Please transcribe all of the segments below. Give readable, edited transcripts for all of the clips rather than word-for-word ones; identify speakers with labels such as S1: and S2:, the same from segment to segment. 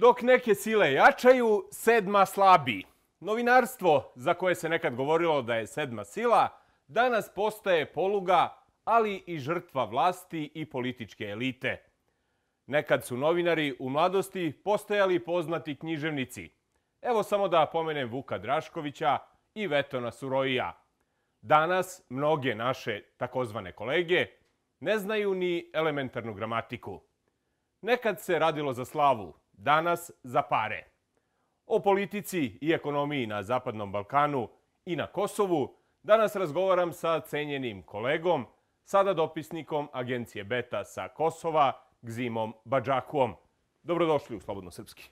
S1: Dok neke sile jačaju, sedma slabi. Novinarstvo, za koje se nekad govorilo da je sedma sila, danas postaje poluga, ali i žrtva vlasti i političke elite. Nekad su novinari u mladosti postajali poznati književnici. Evo samo da pomenem Vuka Draškovića i Vetona Surojija. Danas mnoge naše takozvane kolege ne znaju ni elementarnu gramatiku. Nekad se radilo za slavu, danas za pare. O politici i ekonomiji na Zapadnom Balkanu i na Kosovu danas razgovaram sa cenjenim kolegom, sada dopisnikom agencije Beta sa Kosova, Gzimom Badžakuom. Dobrodošli u Slobodno srpski.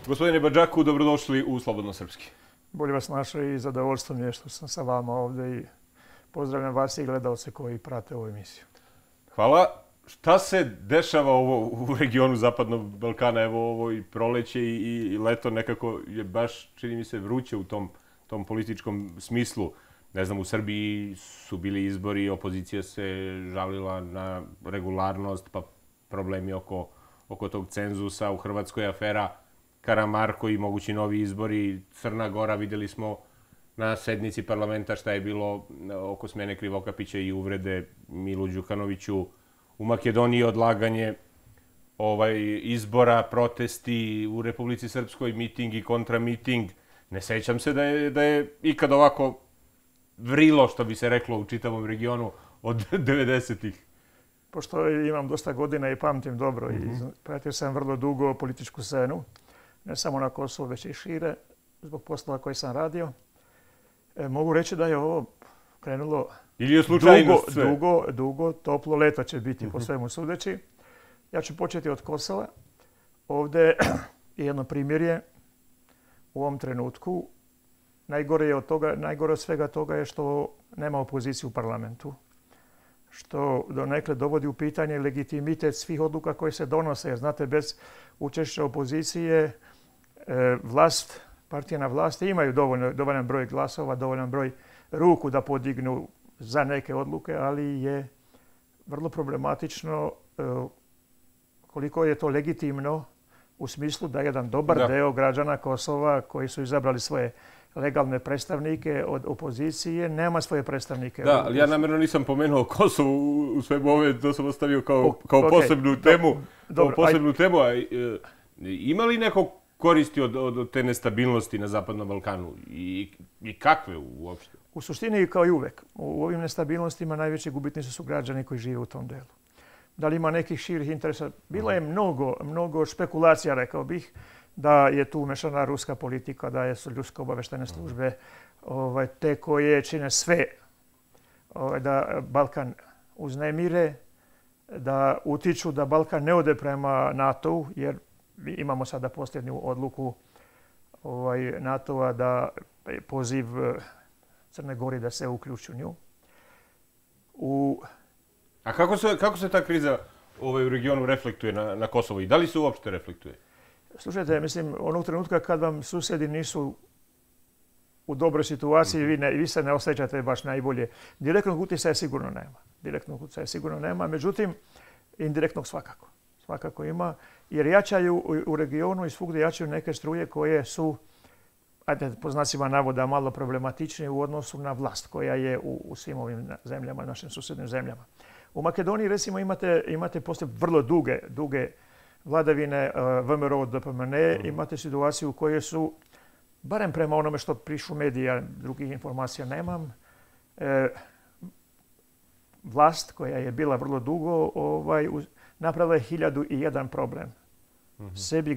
S1: Gospodine Badžaku, dobrodošli u Slobodno srpski.
S2: Bolje vas našao i zadovoljstvo mi je što sam sa vama ovdje i pozdravljam vas i gledalce koji prate ovu emisiju.
S1: Hvala. Šta se dešava u regionu Zapadnog Balkana? Evo ovo i proleće i leto nekako je baš, čini mi se, vruće u tom političkom smislu. Ne znam, u Srbiji su bili izbori, opozicija se žalila na regularnost, pa problemi oko tog cenzusa. U Hrvatskoj afera Karamarko i mogući novi izbori. Crna Gora, vidjeli smo na sednici parlamenta šta je bilo oko smene Krivokapića i uvrede Milu Đukanoviću. U Makedoniji odlaganje izbora, protesti, u Republici Srpskoj miting i kontramiting. Ne sećam se da je ikad ovako vrilo, što bi se reklo u čitavom regionu od 90-ih.
S2: Pošto imam dosta godina i pamtim dobro i pratio sam vrlo dugo političku scenu, ne samo na Kosovu, već i šire, zbog poslova koje sam radio. Mogu reći da je ovo krenulo dugo, toplo leto će biti po svemu sudeći. Ja ću početi od Kosova. Ovdje je jedno primjerje u ovom trenutku. Najgore od svega toga je što nema opozicije u parlamentu, što donekle dovodi u pitanje legitimitet svih odluka koje se donose. Jer znate, bez učešća opozicije partije na vlasti imaju dovoljan broj glasova, dovoljan broj ruku da podignu za neke odluke, ali je vrlo problematično koliko je to legitimno u smislu da jedan dobar deo građana Kosova koji su izabrali svoje legalne predstavnike od opozicije nema svoje predstavnike.
S1: Da, ali ja namjerno nisam pomenuo Kosovo u svemu ove, to sam ostavio kao posebnu temu. Posebnu temu. Ima li neko koristi od te nestabilnosti na Zapadnom Balkanu i kakve uopšte?
S2: U suštini, kao i uvek, u ovim nestabilnostima najveći gubitnici su građani koji žive u tom delu. Da li ima nekih širih interesa? Bilo je mnogo špekulacija, rekao bih, da je tu umešana ruska politika, da su ruske obaveštene službe te koje čine sve da Balkan uznemire, da utiču da Balkan ne ode prema NATO-u, jer imamo sada posljednju odluku NATO-a da poziv Crne Gore da se uključi u nju.
S1: A kako se ta kriza u regionu reflektuje na Kosovo i da li se uopšte reflektuje?
S2: Slušajte, mislim, onog trenutka kad vam susjedi nisu u dobroj situaciji, vi se ne osjećate baš najbolje. Direktnog utjecaja sigurno nema. Međutim, indirektnog svakako ima, jer jačaju u regionu i svugdje jačaju neke struje koje su, po znacima navoda, malo problematičnije u odnosu na vlast koja je u svim ovim zemljama, našim susjednim zemljama. U Makedoniji, recimo, imate poslije vrlo duge vladavine VMRO DPMN, imate situaciju u kojoj su, barem prema onome što pišu medija, drugih informacija nemam, vlast koja je bila vrlo dugo napravila je 1001 problem sebi,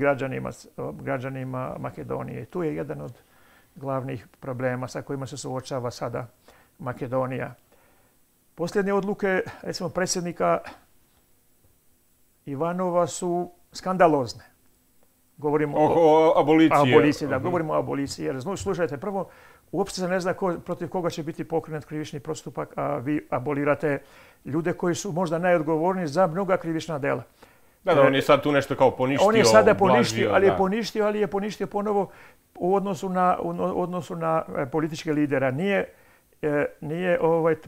S2: građanima Makedonije. Tu je jedan od glavnih problema sa kojima se suočava sada Makedonija. Posljednje odluke, recimo, predsjednika Ivanova su skandalozne. Govorimo
S1: o aboliciji.
S2: Da, govorimo o aboliciji. Jer, slušajte, prvo, uopće se ne zna protiv koga će biti pokrenut krivični postupak, a vi abolirate ljude koji su možda najodgovorniji za mnoga krivična dela.
S1: Da, on je sad tu nešto kao poništio.
S2: On je sada poništio, ali je poništio ponovo u odnosu na političke lidera. Nije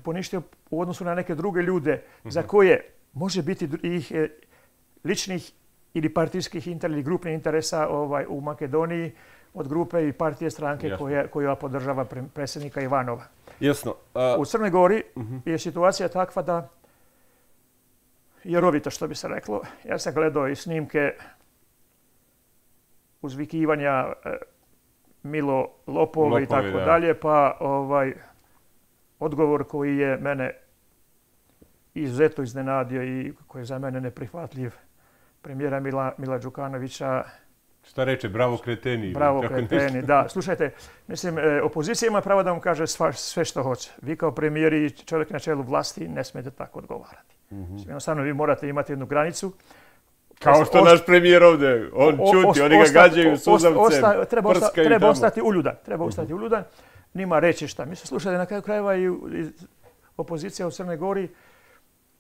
S2: poništio u odnosu na neke druge ljude za koje može biti ih ličnih ili partijskih ili grupnih interesa u Makedoniji od grupe i partije stranke koja podržava predsjednika Ivanova.
S1: Jasno.
S2: U Crnoj Gori je situacija takva da je rovito, što bi se reklo. Ja sam gledao i snimke uzvikivanja Milo lopove i tako dalje, pa odgovor koji je mene izuzetno iznenadio i koji je za mene neprihvatljiv premijera Mila Đukanovića.
S1: Šta reče? Bravo kreteni.
S2: Bravo kreteni, da. Slušajte, mislim, opozicija ima pravo da vam kaže sve što hoće. Vi kao premijer i čovjek na čelu vlasti ne smijete tako odgovarati. Jednostavno, vi morate imati jednu granicu.
S1: Kao što naš premijer ovdje, on čuti, oni ga gađaju suzavcem, prskaju
S2: Treba ostati uljudan. Treba ostati uljudan, nima reći šta. Mislim, slušajte, na kraju krajeva i opozicija u Crnoj Gori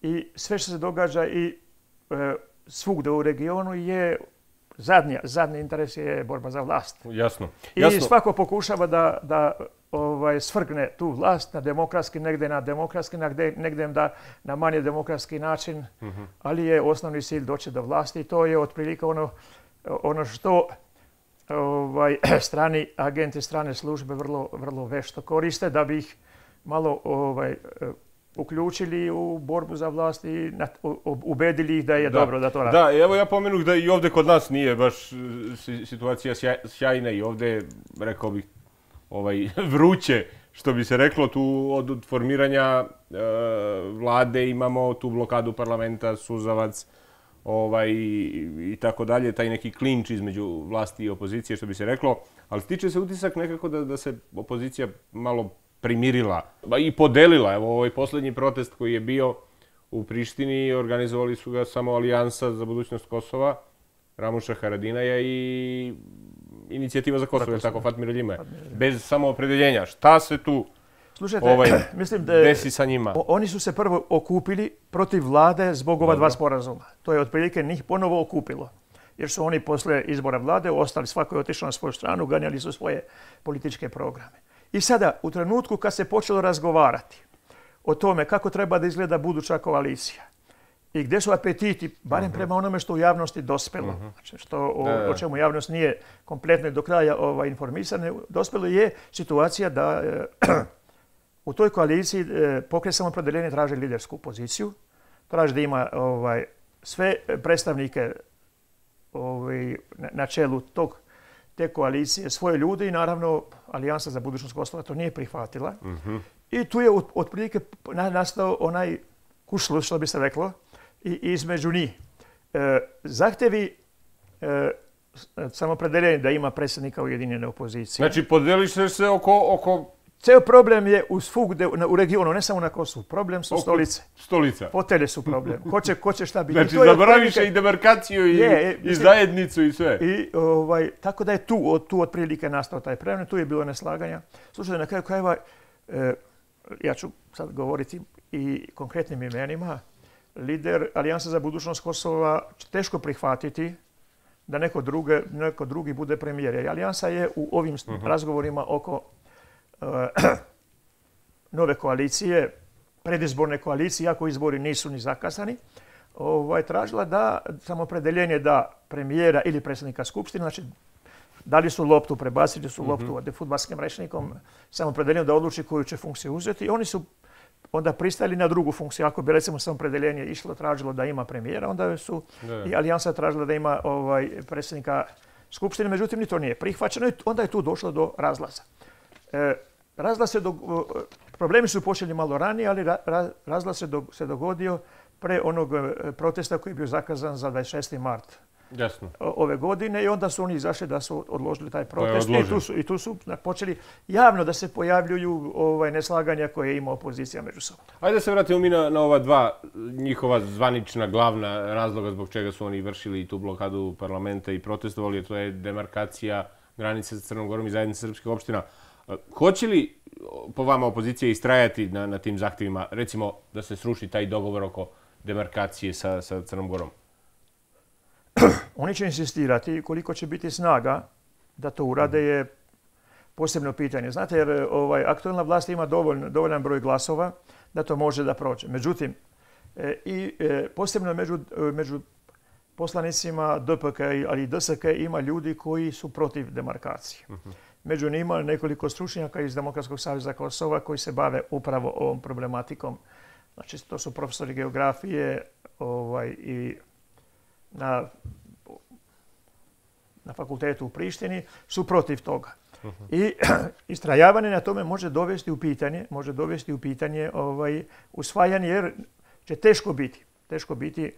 S2: i sve što se događa i svugdje u regionu je zadnji interes je borba za vlast.
S1: Jasno.
S2: I svako pokušava da svrgne tu vlast na demokratski, negdje na manje demokratski način, ali je osnovni cilj doći do vlasti i to je otprilike ono što strani agenti, strane službe vrlo vešto koriste da bi ih malo uključili u borbu za vlast i ubedili ih da je dobro da to radi.
S1: Da, evo ja pomenuh da i ovdje kod nas nije baš situacija sjajna i ovdje, rekao bih, vruće, što bi se reklo, tu od formiranja vlade imamo tu blokadu parlamenta, suzavac i tako dalje, taj neki klinč između vlasti i opozicije, što bi se reklo, ali stiče se utisak nekako da se opozicija malo primirila i podelila. Evo ovaj posljednji protest koji je bio u Prištini, organizovali su ga samo Alijansa za budućnost Kosova, Ramuša Haradinaja i Inicijativa za Kosovo, je tako, Fatmir Ljime, bez samoopredeljenja. Šta se tu desi sa njima?
S2: Oni su se prvo okupili protiv vlade zbog ova dva sporazuma. To je otprilike njih ponovo okupilo. Jer su oni posle izbora vlade ostali, svako je otišao na svoju stranu, ganjali su svoje političke programe. I sada, u trenutku kad se počelo razgovarati o tome kako treba da izgleda buduća koalicija i gdje su apetiti, barem prema onome što u javnosti dospelo, znači o čemu javnost nije kompletno do kraja informisana, dospelo je situacija da u toj koaliciji Pokret Samoopredeljenja traži lidersku poziciju, traži da ima sve predstavnike na čelu te koalicije, svoje ljude i naravno Alijansa za budućnost Kosova to nije prihvatila. I tu je otprilike nastao onaj kušlus, što bi se reklo, između njih. Zahtjevi samoopredeljenja da ima predsjednika ujedinjene opozicije.
S1: Znači, podeliš se oko...
S2: Ceo problem je svugde u regionu, ne samo na Kosovu. Problem su stolice.
S1: Stolica.
S2: Fotelje su problem. Ko će šta biti.
S1: Znači, zaboraviš i demarkaciju i zajednicu i sve.
S2: Tako da je tu otprilike nastao taj problem. Tu je bilo neslaganja. Slušajte, na kraju krajeva, ja ću sad govoriti i konkretnim imenima, lider Alijansa za budućnost Kosova će teško prihvatiti da neko drugi bude premijer. Alijansa je u ovim razgovorima oko nove koalicije, predizborne koalicije, iako izbori nisu ni zakazani, tražila da samoopredeljenje da premijera ili predsjednika skupštine, znači dali su loptu, prebacili su loptu od fudbalskim rečnikom, samoopredeljenje da odluči koju će funkciju uzeti. Oni su onda pristali na drugu funkciju. Ako bi recimo samoopredeljenje išlo, tražilo da ima premijera, onda su i Alijansa tražila da ima predsjednika skupštine, međutim ni to nije prihvaćeno i onda je tu došlo do razlaza. Problemi su počeli malo ranije, ali razlaz se dogodio pre onog protesta koji je bio zakazan za 26. mart ove godine i onda su oni izašli da su odložili taj protest i tu su počeli javno da se pojavljuju neslaganja koje ima opozicija među sobom.
S1: Ajde da se vratimo mi na ova dva njihova zvanična glavna razloga zbog čega su oni vršili tu blokadu parlamenta i protestovali, to je demarkacija granice sa Crnom Gorom i zajednice srpskih opština. Hoće li po vama opozicija istrajati na tim zahtjevima, recimo da se sruši taj dogovor oko demarkacije sa Crnom Gorom?
S2: Oni će insistirati. Koliko će biti snaga da to urade je posebno pitanje. Znate, jer aktualna vlast ima dovoljan broj glasova da to može da prođe. Međutim, posebno među poslanicima DPK ali i DSK ima ljudi koji su protiv demarkacije. Među njima nekoliko stručnjaka iz Demokratskog saveza Kosova koji se bave upravo ovom problematikom. Znači, to su profesori geografije i na fakultetu u Prištini su protiv toga. I istrajavanje na tome može dovesti u pitanje usvajanje, jer će teško biti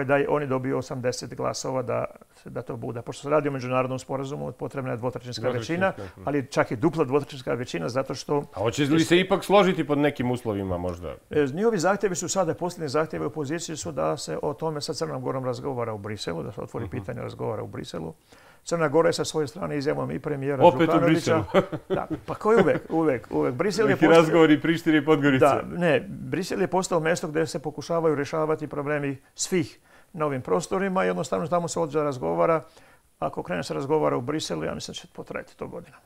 S2: da oni dobiju 80 glasova da to bude. Pošto se radi o međunarodnom sporazumu, potrebna je dvotrećinska većina, ali čak i dupla dvotrećinska većina zato što...
S1: A hoće li se ipak složiti pod nekim uslovima možda?
S2: Njihovi zahtjevi su sada, posljednji zahtjevi opozicije su da se o tome sa Crnom Gorom razgovara u Briselu, da se otvori pitanje razgovara u Briselu. Crna Gora je sa svoje strane izjavom i premijera Đukanovića.
S1: Opet u Briselu.
S2: Da, pa ko je uvek?
S1: Neki razgovori Prištine i Podgorice.
S2: Da, ne, Brisel je postao mjesto gdje se pokušavaju rješavati problemi svih na ovim prostorima i jednostavno tamo se odđe razgovara. Ako krene se razgovara u Briselu, ja mislim da će potrajati to godinama.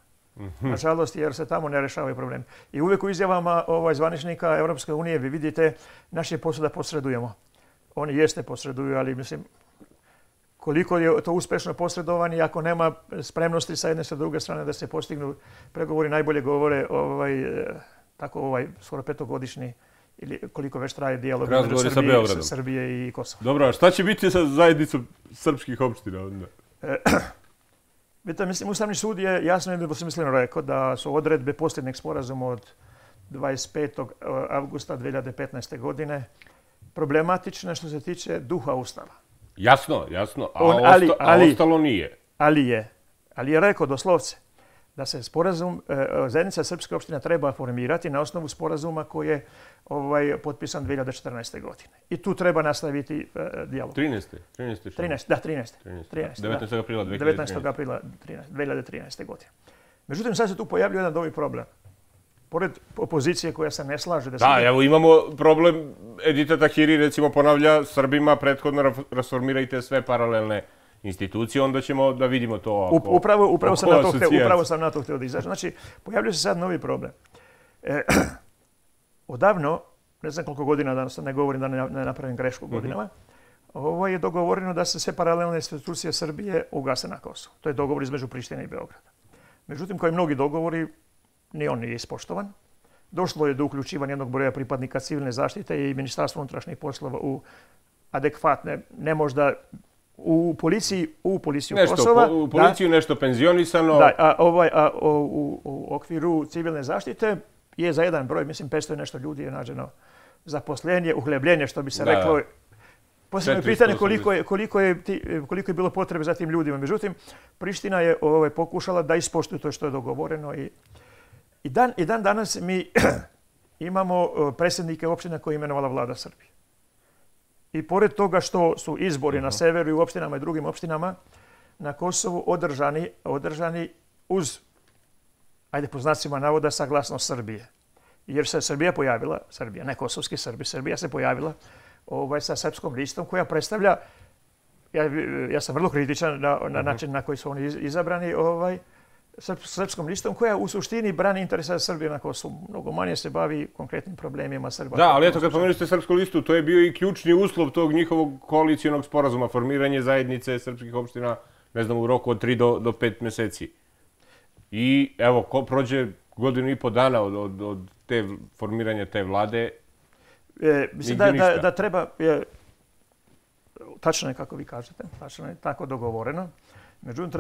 S2: Nažalost, jer se tamo ne rješavaju problemi. I uvijek u izjavama zvaničnika Europske unije vi vidite naš je posao da posredujemo. Oni jeste posreduju, ali mislim koliko je to uspješno posredovanje ako nema spremnosti sa jedne sa druge strane da se postignu pregovori, najbolje govore skoro petogodišnji ili koliko već traje dijalog između Srbije i Kosova.
S1: Dobro, a šta će biti sa zajednicom srpskih opština onda?
S2: Vidite, mislim, Ustavni sud je jasno i nedvosmisleno rekao da su odredbe posljednjeg sporazuma od 25. avgusta 2015. godine problematične što se tiče duha Ustava.
S1: Jasno, a ostalo nije.
S2: Ali je rekao doslovce da se sporazum zajednica srpske opština treba formirati na osnovu sporazuma koji je potpisan 2014. godine. I tu treba nastaviti dijalog.
S1: 13. 19. aprila
S2: 2013. godine. Međutim, sad se tu pojavljuje jedan novi problem. Pored opozicije koja se ne slaže da se...
S1: Da, evo imamo problem, Edita Tahiri recimo ponavlja Srbima prethodno rasformirajte sve paralelne institucije, onda ćemo da vidimo to.
S2: Upravo sam na to htio da izađem. Znači, pojavljuje se sad novi problem. Odavno, ne znam koliko godina, da ne govorim da ne napravim grešku godinama, ovo je dogovoreno da se sve paralelne institucije Srbije ugase na Kosovo. To je dogovor između Prištine i Beograda. Međutim, kao i mnogi dogovori, ni on nije ispoštovan. Došlo je do uključivanja jednog broja pripadnika civilne zaštite i Ministarstva unutrašnjih poslova u adekvatne, ne možda u policiju Kosova.
S1: U policiju nešto penzionisano.
S2: Da, a u okviru civilne zaštite je za jedan broj, mislim 500 i nešto ljudi je nađeno zaposlenje, uhljebljenje što bi se reklo. Posebno je pitanje koliko je bilo potrebe za tim ljudima. Međutim, Priština je pokušala da ispoštuje to što je dogovoreno i dan danas mi imamo predsjednike opština koje je imenovala vlada Srbije. I pored toga što su izbori na severu i u opštinama i drugim opštinama na Kosovu održani uz, ajde po znacima navoda, saglasnost Srbije. Jer se Srbija pojavila, ne kosovski Srbi, Srbija se pojavila sa srpskom listom koja predstavlja, ja sam vrlo kritičan na način na koji su oni izabrani, srpskom listom koja u suštini brani interesa Srbije na Kosovu. Mnogo manje se bavi konkretnim problemima Srba.
S1: Da, ali eto kad pomenuli ste srpsku listu, to je bio i ključni uslov tog njihovog koalicijonog sporazuma, formiranje zajednice srpskih opština, ne znam, u roku od 3 do 5 mjeseci. I evo, ko prođe godinu i po dana od formiranja te vlade,
S2: mislim da treba, tačno je kako vi kažete, tačno je tako dogovoreno. Međutim,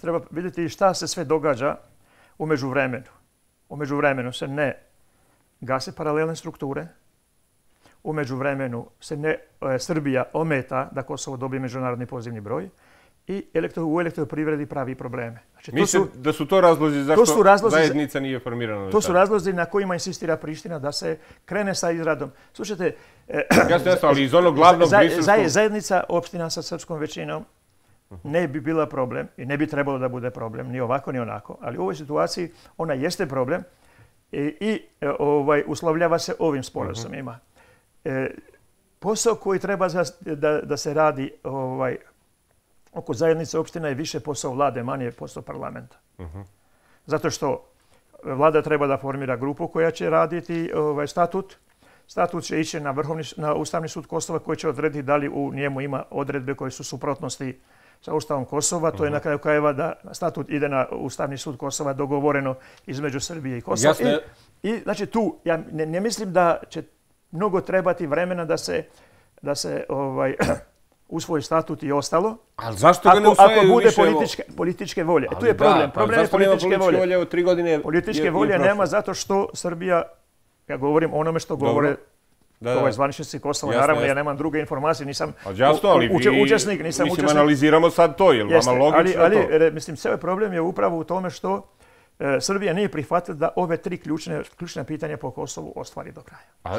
S2: treba vidjeti šta se sve događa u međuvremenu. U međuvremenu se ne gase paralelne strukture. u međuvremenu se Srbija ometa da Kosovo dobije međunarodni pozivni broj i u elektroprivredi pravi probleme. Znači,
S1: Mislim da su to razlozi zašto zajednica nije formirana.
S2: To su razlozi na kojima insistira Priština da se krene sa izradom. Slušajte,
S1: jasno, ali iz onog glavnog briselskog...
S2: Zajednica opština sa srpskom većinom ne bi bila problem i ne bi trebalo da bude problem, ni ovako ni onako. Ali u ovoj situaciji ona jeste problem i uslovljava se ovim sporazumima. Posao koji treba da se radi oko zajednice opština je više posao vlade, manje posao parlamenta. Zato što vlada treba da formira grupu koja će raditi statut. Statut će ići na Ustavni sud Kosova koji će odrediti da li u njemu ima odredbe koje su suprotnosti sa Ustavom Kosova. To je na kraju krajeva da statut ide na Ustavni sud Kosova dogovoreno između Srbije i Kosova. I znači tu, ja ne mislim da će mnogo trebati vremena da se usvoji statut i ostalo.
S1: Ali zašto ga ne usvajaju više?
S2: Ako bude političke volje. Tu je problem. Problem je političke volje.
S1: Od 3 godine
S2: političke volje nema zato što Srbija, ja govorim onome što govore zvaničnici Kosova. Naravno, ja nemam druge informacije, nisam učesnik, nisam učesnik.
S1: Mislim, analiziramo sad to, je li vama logično to?
S2: Ali, mislim, sve problem je upravo u tome što Srbija nije prihvatila da ove 3 ključne pitanja po Kosovu ostvari do kraja.
S1: A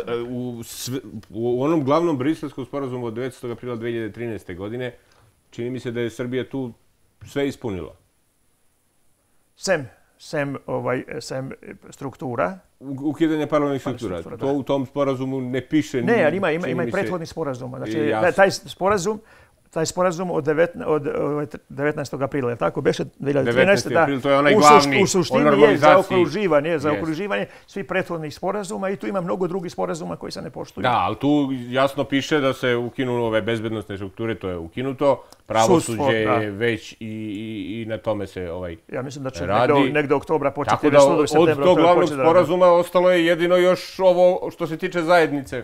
S1: u onom glavnom briselskom sporazumu od 9. aprila 2013. godine čini mi se da je Srbija tu sve ispunila.
S2: Sem struktura.
S1: Ukidanje parlamentarnih struktura. To u tom sporazumu ne piše.
S2: Ne, ali ima i prethodni sporazum. Znači, taj sporazum od 19. aprila, je tako? Beše 2013.
S1: april, to je onaj glavni
S2: u suštini je zaokruživanje svih prethodnih sporazuma i tu ima mnogo drugih sporazuma koji se ne poštuju.
S1: Da, ali tu jasno piše da se ukinu ove bezbednostne strukture, to je ukinuto. Pravosuđe je već i na tome se radi.
S2: Ja mislim da će negde oktobra početi.
S1: Tako da od tog glavnog sporazuma ostalo je jedino još ovo što se tiče zajednice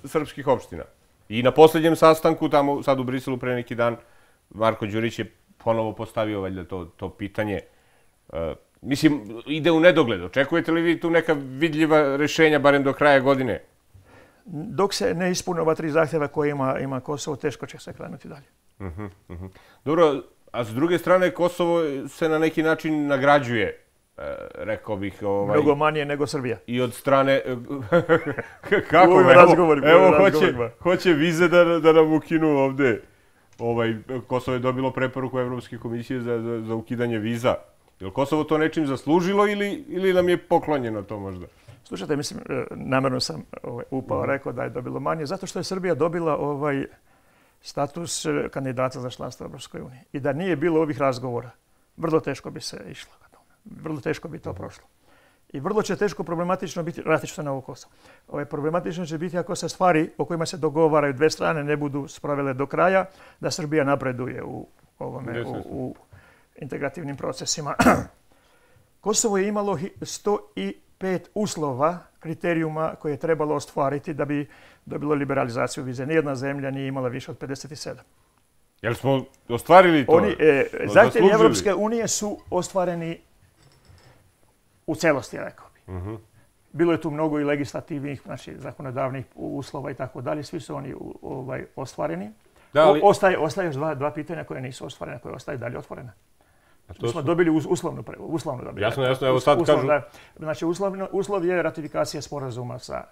S1: srpskih opština. I na posljednjem sastanku, tamo sad u Briselu pre neki dan, Marko Đurić je ponovo postavio valjda to pitanje. Mislim, ide u nedogled. Očekujete li vi tu neka vidljiva rešenja, barem do kraja godine?
S2: Dok se ne ispune ova 3 zahtjeva koje ima Kosovo, teško će se krenuti dalje.
S1: Dobro, a s druge strane Kosovo se na neki način nagrađuje, rekao bih...
S2: Mnogo manje nego Srbija.
S1: I od strane... Kako? Evo, hoće vize da nam ukinu ovde. Kosovo je dobilo preporuku Evropske komisije za ukidanje viza. Je li Kosovo to nečim zaslužilo ili nam je poklonjeno to možda?
S2: Slušajte, mislim, namjerno sam rekao da je dobilo manje, zato što je Srbija dobila status kandidata za članstvo u Evropskoj uniji. I da nije bilo ovih razgovora, vrlo teško bi se išlo. Vrlo teško bi to prošlo. I vrlo će teško problematično biti, vratit ću se na ovo Kosovo. Problematično će biti ako se stvari o kojima se dogovaraju 2 strane ne budu sprovele do kraja, da Srbija napreduje u integrativnim procesima. Kosovo je imalo 105 uslova, kriterijuma koje je trebalo ostvariti da bi dobilo liberalizaciju vize. Nijedna zemlja nije imala više od 57.
S1: Jel smo ostvarili to?
S2: Zahtjevi Evropske unije su ostvareni u celosti, rekao bih. Bilo je tu mnogo i legislativnih, znači zakonodavnih uslova i tako dalje. Svi su oni ostvareni. Ostaje još 2 pitanja koje nisu ostvarene, koje ostaje dalje otvorene. Mi smo dobili uslovno dobili.
S1: Jasno, evo sad kažu...
S2: Znači, uslov je ratifikacija sporazuma sa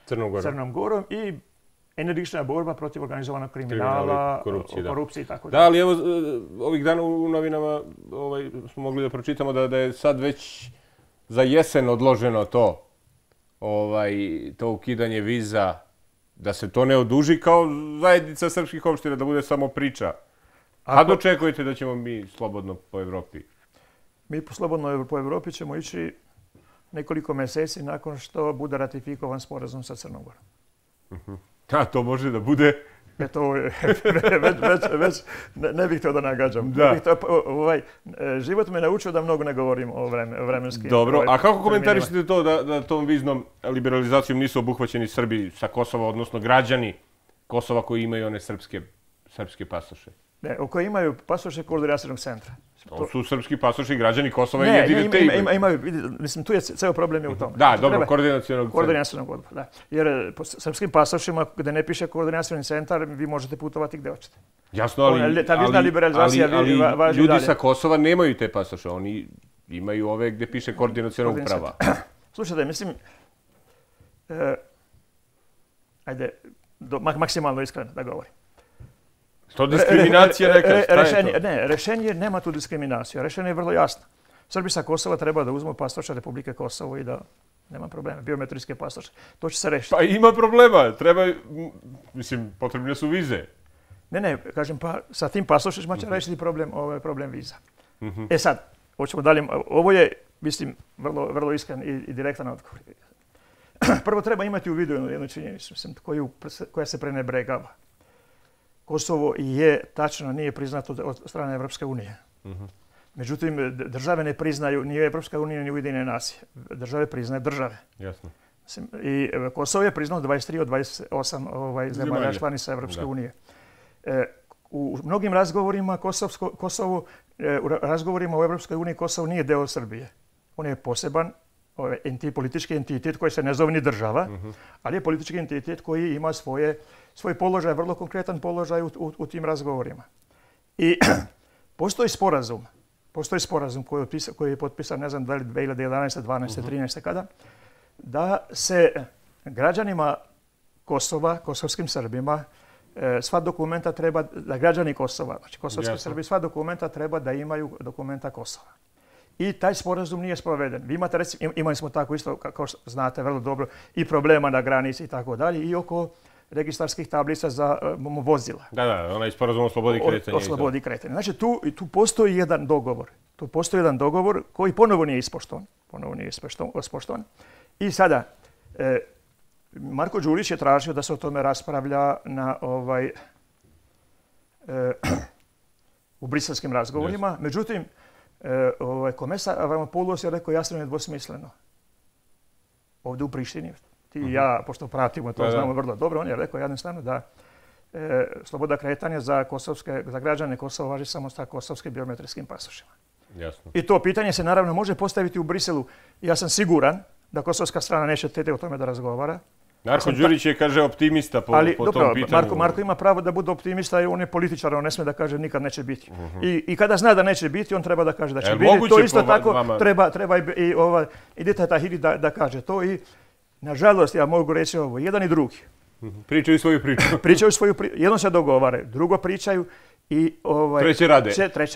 S2: Crnom Gorom i energična borba protiv organizovanog kriminala, korupcije i tako dalje.
S1: Da, ali evo, ovih dana u novinama smo mogli da pročitamo da je sad već za jesen odloženo to ukidanje viza, da se to ne oduži kao zajednica srpskih opština, da bude samo priča. Kad očekujete da ćemo mi slobodno po Evropi?
S2: Mi slobodno po Evropi ćemo ići nekoliko mjeseci nakon što bude ratifikovan sporazum sa Crnom Gorom.
S1: A to može da bude?
S2: Već ne bih to da nagađam. Život me naučio da mnogo ne govorim o vremenskim...
S1: Dobro, a kako komentarišete to da tom viznom liberalizacijom nisu obuhvaćeni Srbi sa Kosova, odnosno građani Kosova koji imaju one srpske pasoše?
S2: koji imaju pasoše koordinacionog centra.
S1: To su srpski pasoši, građani Kosova i jedine te
S2: imaju. Mislim, tu je ceo problem je u tome.
S1: Da, dobro, koordinacionog
S2: odbora, da. Jer po srpskim pasošima, gde ne piše koordinacioni centar, vi možete putovati gde hoćete.
S1: Jasno, ali ljudi sa Kosova nemaju te pasoše, oni imaju ove gde piše koordinaciona uprava.
S2: Slušajte, mislim, ajde, maksimalno iskreno da govorim.
S1: To diskriminacija neka, šta je to?
S2: Ne, rešenje nema tu diskriminaciju. Rešenje je vrlo jasno. Srbi sa Kosova treba da uzmu pasoša Republike Kosovo i da nema problema, biometrijske pasoše. To će se rešiti.
S1: Pa ima problema, mislim, potrebne su vize.
S2: Ne, kažem, pa sa tim pasošima će rešiti problem viza. Sad, hoćemo dalje, ovo je, mislim, vrlo iskren i direktan odgovor. Prvo treba imati u vidu jednu činjenicu, koja se prenebregava. Kosovo je, tačno, nije priznato od strane Evropske unije. Međutim, države ne priznaju ni Evropska unija ni Ujedinjene nacije. Države priznaju države.
S1: Jasno.
S2: I Kosovo je priznalo 23 od 28 zemalja članica Evropske unije. U mnogim razgovorima razgovorima u Evropskoj uniji Kosovo nije deo Srbije. On je poseban politički entitet koji se ne zove ni država, ali je politički entitet koji ima svoj položaj, vrlo konkretan položaj u tim razgovorima. I postoji sporazum koji je potpisan, ne znam da li 2011. 12. 13. kada, da se građanima Kosova, kosovskim Srbima, sva dokumenta treba, da građani Kosova, znači kosovski Srbi, sva dokumenta treba da imaju dokumenta Kosova. I taj sporazum nije sproveden. Vi imate, recimo, imali smo tako isto, kao što znate vrlo dobro, i problema na granici i tako dalje, i oko registarskih tablica za vozila.
S1: Da, onaj sporazum o slobodi kretanja.
S2: O slobodi kretanja. Znači, tu postoji jedan dogovor. Tu postoji jedan dogovor koji ponovo nije ispoštovan. I sada, Marko Đurić je tražio da se o tome raspravlja u briselskim razgovorima. Međutim, komesar Avramopoulos je rekao jasno i nedvosmisleno. Ovdje u Prištini, ti i ja, pošto pratimo to, znamo vrlo dobro, on je rekao jednostavno da sloboda kretanja za građane Kosova važi samo sa kosovskim biometrijskim pasošima. I to pitanje se naravno može postaviti u Briselu. Ja sam siguran da kosovska strana neće htjeti o tome da razgovara.
S1: Marko Đurić je, kaže, optimista po tom pitanju.
S2: Marko ima pravo da bude optimista i on je političar, on ne smije da kaže nikad neće biti. I kada zna da neće biti, on treba da kaže da će biti. To isto tako treba i Dita Tahiri da kaže to. I nažalost, ja mogu reći ovo, jedan i drugi.
S1: Pričaju svoju priču.
S2: Jedno se dogovare, drugo pričaju i treće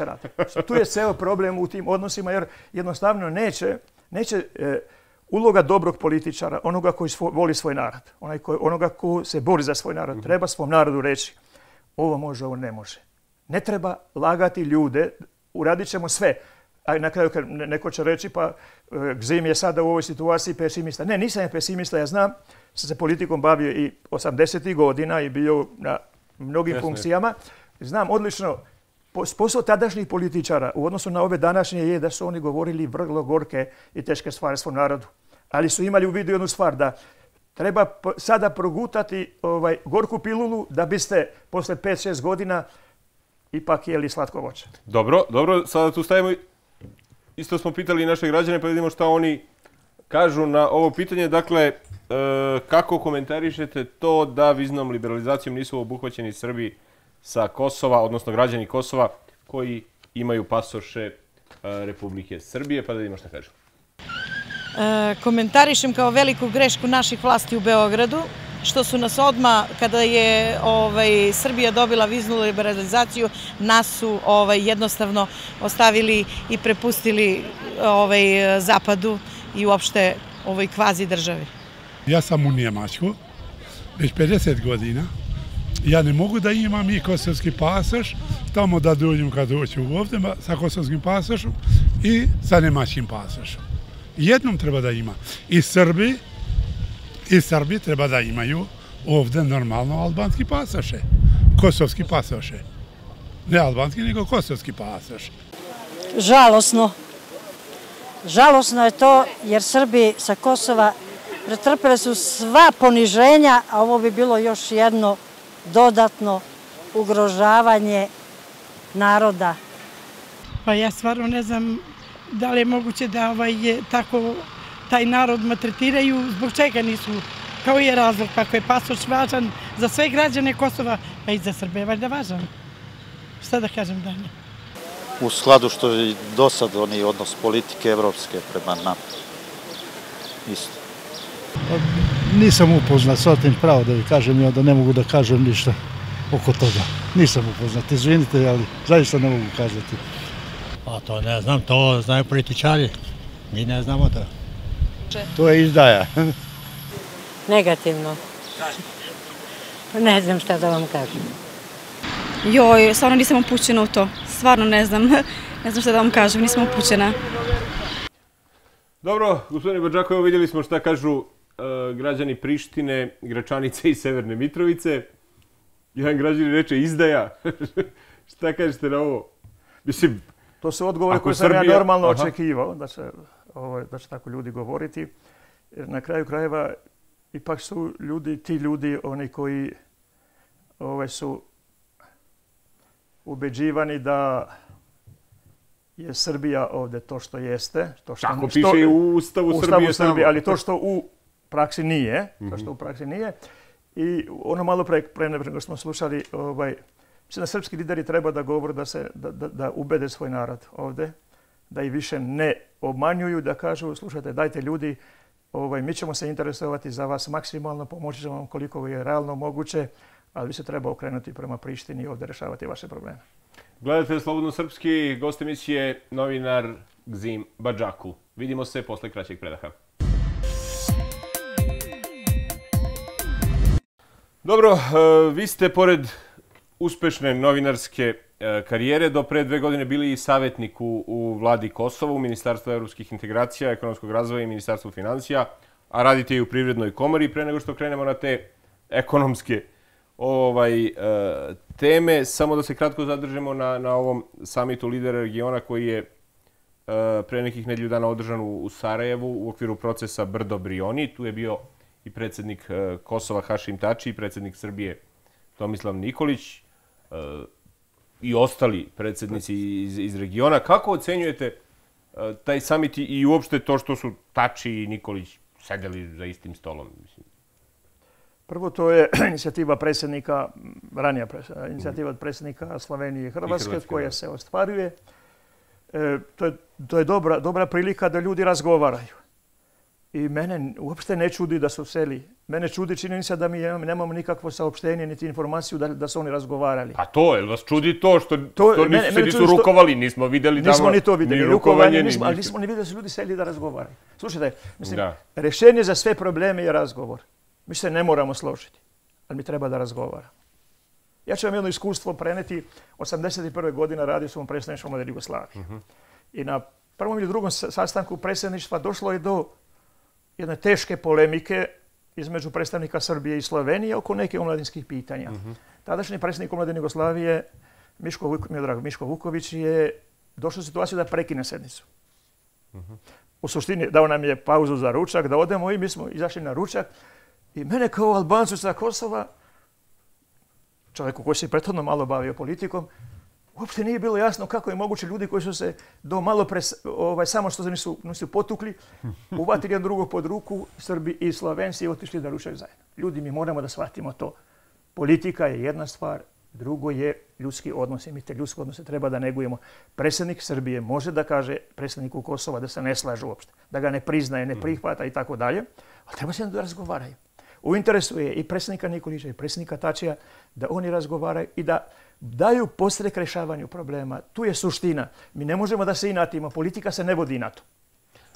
S2: rade. Tu je ceo problem u tim odnosima jer jednostavno neće uloga dobrog političara, onoga koji voli svoj narod, onoga ko se bori za svoj narod, treba svom narodu reći ovo može, ovo ne može. Ne treba lagati ljude, uradit ćemo sve. A na kraju neko će reći pa Gzim je sada u ovoj situaciji pesimista. Ne, nisam je pesimista, ja znam, sam se politikom bavio i 80. godina i bio na mnogim funkcijama. Znam odlično, posao tadašnjih političara u odnosu na ove današnje je da su oni govorili vrlo gorke i teške stvari svom narodu. Ali su imali u vidu jednu stvar, da treba sada progutati gorku pilulu da biste posle 5-6 godina ipak jeli slatko voće.
S1: Dobro, sada tu stavimo, isto smo pitali naše građane pa vidimo šta oni kažu na ovo pitanje. Dakle, kako komentarišete to da viznom liberalizacijom nisu obuhvaćeni Srbi sa Kosova, odnosno građani Kosova koji imaju pasoše Republike Srbije, pa da vidimo šta kažu.
S3: Komentarišem kao veliku grešku naših vlasti u Beogradu, što su nas odmah, kada je Srbija dobila viznu liberalizaciju, nas su jednostavno ostavili i prepustili Zapadu i uopšte ovoj kvazi državi.
S4: Ja sam u Njemačku već 50 godina. Ja ne mogu da imam i kosovski pasoš, tamo da dođem kad doću ovdje sa kosovskim pasošom i sa njemačkim pasošom. Jednom treba da ima. I Srbi treba da imaju ovdje normalno albanski pasoše, kosovski pasoše. Ne albanski, nego kosovski pasoš.
S5: Žalosno. Žalosno je to jer Srbi sa Kosova pretrpeli su sva poniženja, a ovo bi bilo još jedno dodatno ugrožavanje naroda.
S6: Pa ja stvarno ne znam da li je moguće da tako taj narod maltretiraju, zbog čega nisu, kao je razlog, kako je pasoš važan za sve građane Kosova, pa i za Srbe je valjda važan. Šta da kažem dalje?
S7: U skladu što je do sad oni odnos politike evropske prema nama. Isto.
S8: Nisam upoznat, shvatim pravo da vi kažem i onda ne mogu da kažem ništa oko toga. Nisam upoznat, izvinite, ali zaista ne mogu kazati.
S9: A to ne znam, to znaju političari. Mi ne znamo to.
S8: To je izdaja.
S5: Negativno. Ne znam šta da vam kažem.
S10: Joj, stvarno nisam upućena u to. Stvarno ne znam. Ne znam šta da vam kažem, nisam upućena.
S1: Dobro, gospodine Badžako, evo vidjeli smo šta kažu građani Prištine, Gračanice i Severne Mitrovice. Jedan građanin reče izdaja. Šta kažete na ovo? Mislim,
S2: to su odgovori koje sam ja normalno očekivao da će tako ljudi govoriti. Jer na kraju krajeva ipak su ti ljudi, oni koji su ubeđivani da je Srbija ovdje to što jeste.
S1: Tako piše i u Ustavu Srbije,
S2: ali to što u praksi nije. I ono malo pre nego smo slušali, mislim da srpski lideri treba da govore da ubede svoj narod ovdje, da ih više ne obmanjuju, da kažu, slušajte, dajte ljudi, mi ćemo se interesovati za vas maksimalno, pomoći ćemo vam koliko je realno moguće, ali vi se treba okrenuti prema Prištini i ovdje rješavati vaše probleme.
S1: Gledajte Slobodno srpski, gost emisije novinar Gzim Badžaku. Vidimo se posle kraćeg predaha. Dobro, vi ste pored uspešne novinarske karijere do pre 2 godine bili i savjetnik u vladi Kosova, u Ministarstvu evropskih integracija, ekonomskog razvoja i Ministarstvu financija, a radite i u Privrednoj komori. Pre nego što krenemo na te ekonomske teme, samo da se kratko zadržimo na ovom samitu lidera regiona koji je pre nekih nedelju dana održan u Sarajevu u okviru procesa Brdo-Brioni. Tu je bio i predsjednik Kosova Hašim Tači i predsjednik Srbije Tomislav Nikolić i ostali predsjednici iz regiona. Kako ocenjujete taj samit i uopšte to što su Tači i Nikolić sedeli za istim stolom?
S2: Prvo, to je inicijativa predsjednika, ranija inicijativa od predsjednika Slovenije i Hrvatske koja se ostvaruje. To je dobra prilika da ljudi razgovaraju. I mene uopšte ne čudi da su seli. Mene čudi činjenica da mi nemamo nikakvo saopštenje niti informaciju da su oni razgovarali.
S1: A to, jel vas čudi to što nisu rukovali? Nismo vidjeli
S2: nismo ni to vidjeli, ni rukovanje, ali nismo ni vidjeli da su ljudi seli da razgovaraju. Slušajte, mislim, rješenje za sve probleme je razgovor. Mi se ne moramo složiti, ali mi treba da razgovara. Ja ću vam jedno iskustvo preneti. 1981. godine radio sam u predstavništvu Moderne Jugoslavije. I na prvom ili drugom sastanku predsjedništva došlo je do jedne teške polemike između predstavnika Srbije i Slovenije oko neke omladinskih pitanja. Tadašnji predsjednik Omladine Jugoslavije, Miško Vuković, je došao u situaciju da prekine sjednicu. U suštini dao nam je pauzu za ručak, da odemo i mi smo izašli na ručak. I mene kao Albancu sa Kosova, čovjeku koji se prethodno malo bavio politikom, uopšte nije bilo jasno kako je moguće ljudi koji su se do malo samo što nisu potukli, uvatili jedan drugog pod ruku, Srbi i Slovenci, i otišli da ručaju zajedno. Ljudi, mi moramo da shvatimo to. Politika je jedna stvar, drugo je ljudski odnosi. Mi te ljudske odnose treba da negujemo. Predsjednik Srbije može da kaže predsjedniku Kosova da se ne slaže uopšte, da ga ne priznaje, ne prihvata i tako dalje, ali treba se da razgovaraju. U interesu je i predsjednika Nikolića i predsjednika Tačija da oni razgovaraju i da daju podstrek rješavanju problema. Tu je suština. Mi ne možemo da se inatimo. Politika se ne vodi inato.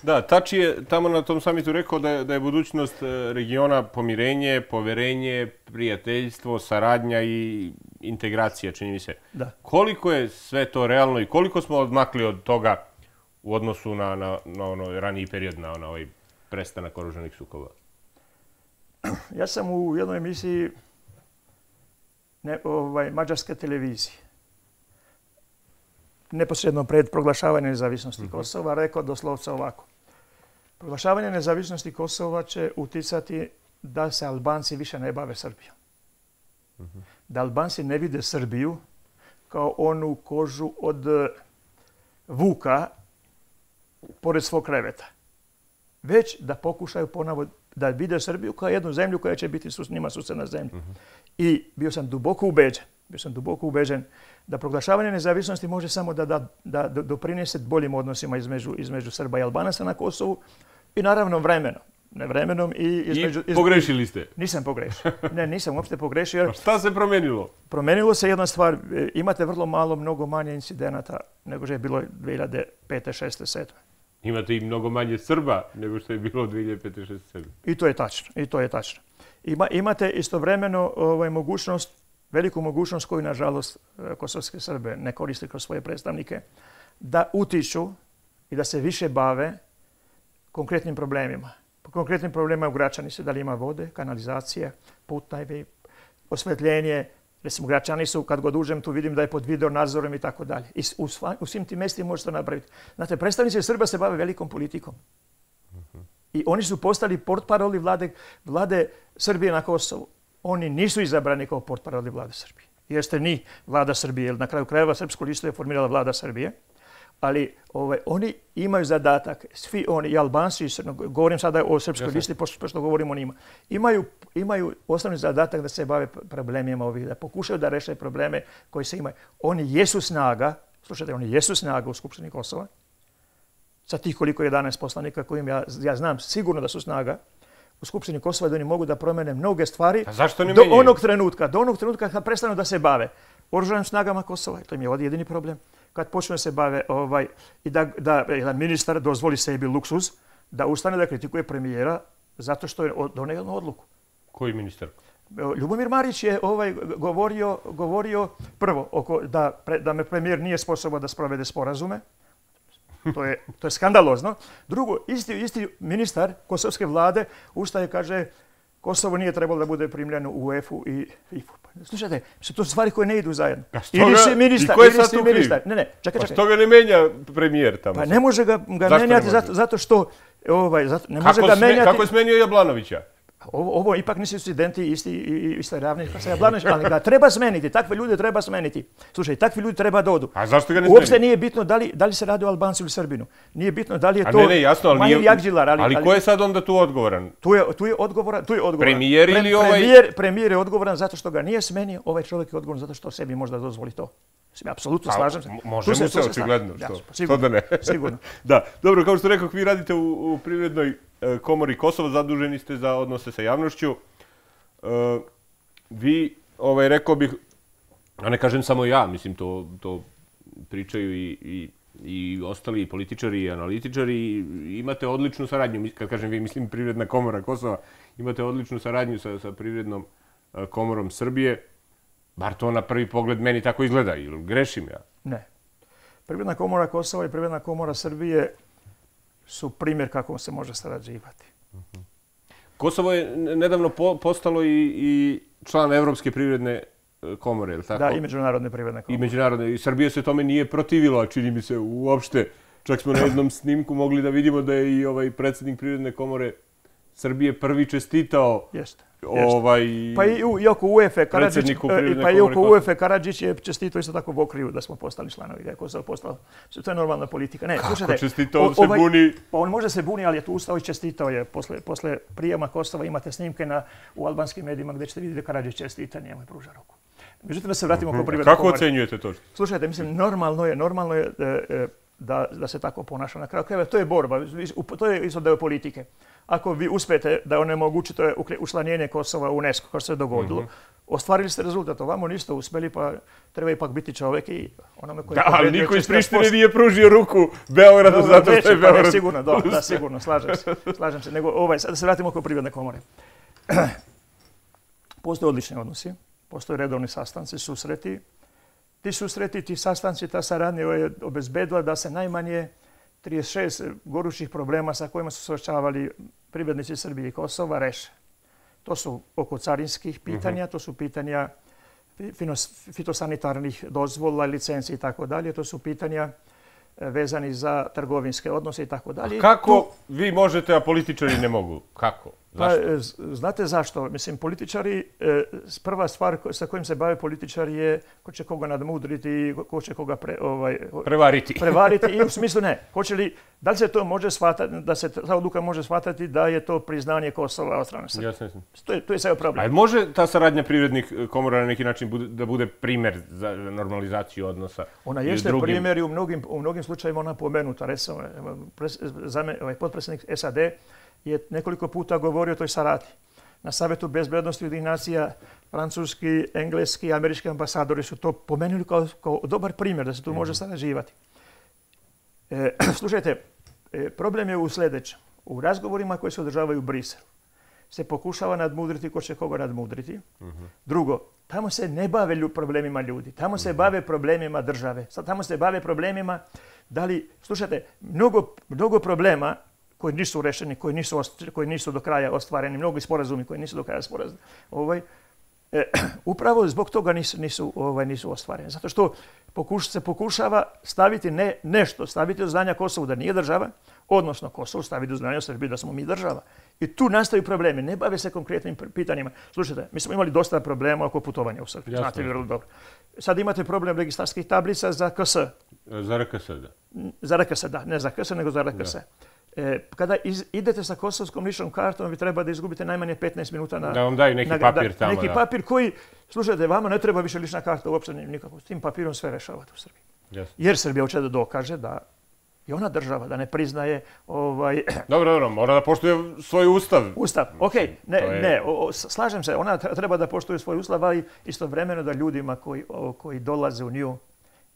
S1: Da, Tači je tamo na tom samitu rekao da je budućnost regiona pomirenje, poverenje, prijateljstvo, saradnja i integracija, čini mi se.
S2: Da.
S1: Koliko je sve to realno i koliko smo odmakli od toga u odnosu na raniji period, na ovaj prestanak oružanih sukoba?
S2: Ja sam u jednoj emisiji mađarske televizije, neposredno pred proglašavanje nezavisnosti Kosova, rekao doslovce ovako. Proglašavanje nezavisnosti Kosova će uticati da se Albanci više ne bave Srbijom. Da Albanci ne vide Srbiju kao onu kožu od vuka pored svog kreveta. Već da pokušaju ponovo da vide Srbiju kao jednu zemlju koja će biti njima susedna zemlja. I bio sam duboko ubeđen da proglašavanje nezavisnosti može samo da doprinese boljim odnosima između Srba i Albanaca na Kosovu i naravno vremenom. Ne vremenom
S1: I pogrešili ste?
S2: Nisam pogrešio. Ne, nisam uopšte pogrešio.
S1: Šta se promenilo?
S2: Promenilo se jedna stvar. Imate vrlo malo, mnogo manje incidenata nego što je bilo 2005. 6. 7.
S1: Imate i mnogo manje Srba nego što je bilo 2005. 6. 7.
S2: I to je tačno. Imate istovremeno veliku mogućnost koju, nažalost, kosovske Srbe ne koriste kroz svoje predstavnike, da utiču i da se više bave konkretnim problemima. Konkretnim problemima u Gračanici, da li ima vode, kanalizacije, putnevi, osvetljenje. Recimo, Gračani su, kad god uđem, tu vidim da je pod video nadzorom i tako dalje. I u svim tim mjestima možete to napraviti. Znate, predstavnici Srba se bave velikom politikom. I oni su postali portparoli vlade Srbije na Kosovu. Oni nisu izabrani kao portparoli vlade Srbije. Jeste ni vlada Srbije, jer na kraju krajeva Srpsku listu je formirala vlada Srbije. Ali oni imaju zadatak, svi oni, i Albanci, govorim sada o Srpskoj listi, pošto govorim o njima, imaju osnovni zadatak da se bave problemima ovih, da pokušaju da reše probleme koji se imaju. Oni jesu snaga, slušajte, oni jesu snaga u Skupštini Kosova, sa tih koliko 11 poslanika kojim ja znam sigurno da su snaga u Skupštini Kosova, da oni mogu da promene mnoge stvari do onog trenutka kad prestanu da se bave oružanim snagama Kosova. To im je jedini problem. Kad počne da se bave i da jedan ministar dozvoli sebi luksuz da ustane da kritikuje premijera zato što je doneo jednu odluku.
S1: Koji ministar?
S2: Ljubomir Marić je govorio prvo da me premijer nije sposoban da sprovede sporazume. To je skandalozno. Drugo, isti ministar kosovske vlade ustaje i kaže Kosovo nije trebalo da bude primljeno u UEFA-u i IFU. Slušajte, to su stvari koje ne idu zajedno.
S1: Ili si ministar, ili si ministar.
S2: Ne, čekaj.
S1: Pa što ga ne menja premijer tamo?
S2: Pa ne može ga menjati zato što... Ne može ga menjati...
S1: Kako je smenio Jablanovića?
S2: Ovo ipak nisu studenti isto ravni sa Jablanovićem, ali ga treba smeniti. Takve ljude treba smeniti. Slušaj, takvi ljudi treba da odu.
S1: A zašto ga ne smeni?
S2: Uopšte nije bitno da li se radi o Albancu ili Srbinu. Nije bitno da li je to Mahir Jagđilar.
S1: Ali ko je sad onda tu odgovoran?
S2: Tu je odgovoran.
S1: Premijer ili
S2: Premijer je odgovoran zato što ga nije smenio. Ovaj čovjek je odgovoran zato što sebi možda dozvoli to. Apsolutno slažem se.
S1: Može mu se očigledno. Što da ne?
S2: Sigurno.
S1: Da, dobro, kao što rekao, vi radite u Privrednoj komori Kosova, zaduženi ste za odnose sa javnošću. Vi, rekao bih, a ne kažem samo ja, mislim, to pričaju i ostali političari i analitičari, imate odličnu saradnju, kad kažem vi, mislim Privredna komora Kosova, imate odličnu saradnju sa Privrednom komorom Srbije. Bar to na prvi pogled meni tako izgleda, ili grešim ja?
S2: Ne. Privredna komora Kosova i Privredna komora Srbije su primjer kako se može sarađivati.
S1: Kosovo je nedavno postalo i član Evropske privredne komore, je li tako?
S2: Da, i Međunarodne privredne komore.
S1: I Međunarodne. I Srbija se tome nije protivila, čini mi se, uopšte. Čak smo na jednom snimku mogli da vidimo da je i predsjednik Privredne komore Srbije prvi čestitao
S2: pa i oko UEFA Karadžić je čestitao isto tako Vokriju da smo postali članovi, da je Kosovo postalo. To je normalna politika.
S1: Kako čestitao? On se buni?
S2: Pa on može se buni, ali je tu ustao i čestitao je. Posle prijema Kosova imate snimke u albanskim medijima gdje ćete vidjeti da Karadžić čestita njemu i pruža ruku. Međutim, da se vratimo oko Privredne komore.
S1: Kako ocenjujete to?
S2: Slušajte, mislim, normalno je da se tako ponaša na kraju krajeva. To je borba, to je isto deo politike. Ako vi uspijete da onemogućite učlanjenje Kosova u UNESCO, kao što se dogodilo, ostvarili ste rezultat. Ovamo niste uspjeli, pa treba ipak biti čovjek i onome koji...
S1: Da, ali niko iz Prištine nije pružio ruku Beogradu zato što je Beograd...
S2: Sigurno, da, sigurno, slažem se. Nego, da se vratimo oko Privredne komore. Postoje odlični odnosi, postoje redovni sastanci, susreti. Ti susreti, ti sastanci, ta saradnja je obezbedila da se najmanje 36 gorućih problema sa kojima su suočavali privrednici Srbije i Kosova reše. To su oko carinskih pitanja, to su pitanja fitosanitarnih dozvola, licenci i tako dalje, to su pitanja vezani za trgovinske odnose i tako dalje.
S1: Kako vi možete, a političari ne mogu? Kako?
S2: Znate zašto? Mislim, političari, prva stvar sa kojim se bave političari je ko će koga nadmudriti i ko će koga prevariti. I u smislu ne. Da li se to može shvatati, da se ta odluka može shvatati da je to priznanje Kosova od strane Srbije?
S1: Jasno.
S2: To je sve problem.
S1: A može ta saradnja privrednih komora na neki način da bude primjer za normalizaciju odnosa?
S2: Ona jeste primjer i u mnogim slučajima ona pomenuta. Recimo, potpredsjednik SAD je nekoliko puta govorio o toj saradnji. Na Savjetu bezbednosti Ujedinjenih nacija francuski, engleski, američki ambasadori su to pomenuli kao dobar primjer da se tu može sarađivati. Slušajte, problem je u sljedećem. U razgovorima koji se održavaju u Briselu se pokušava nadmudriti ko će koga nadmudriti. Drugo, tamo se ne bave problemima ljudi. Tamo se bave problemima države. Tamo se bave problemima slušajte, mnogo problema koji nisu rešeni, koji nisu do kraja ostvareni, mnogi sporazumi koji nisu do kraja sporazumi. Upravo zbog toga nisu ostvareni. Zato što se pokušava staviti staviti do znanja Kosovu da nije država, odnosno Kosovu staviti do znanja Srbiji da smo mi država. I tu nastaju problemi. Ne bave se konkretnim pitanjima. Slušajte, mi smo imali dosta problema oko putovanja u Srbiji. Znate vrlo dobro. Sad imate problem registarskih tablica za KS.
S1: Za RKS, da.
S2: Za RKS, da. Ne za KS, nego za RKS. Kada idete sa kosovskom ličnom kartom, vi treba da izgubite najmanje 15 minuta
S1: da vam daju neki papir tamo.
S2: Neki papir koji, slušajte, vama ne treba više lična karta uopće nikako. S tim papirom sve rešavate u Srbiji. Jer Srbija hoće da dokaže da je ona država, da ne priznaje...
S1: Dobro, mora da poštuje svoj ustav.
S2: Ustav, okej. Slažem se, ona treba da poštuje svoj ustav, ali istovremeno da ljudima koji dolaze u nju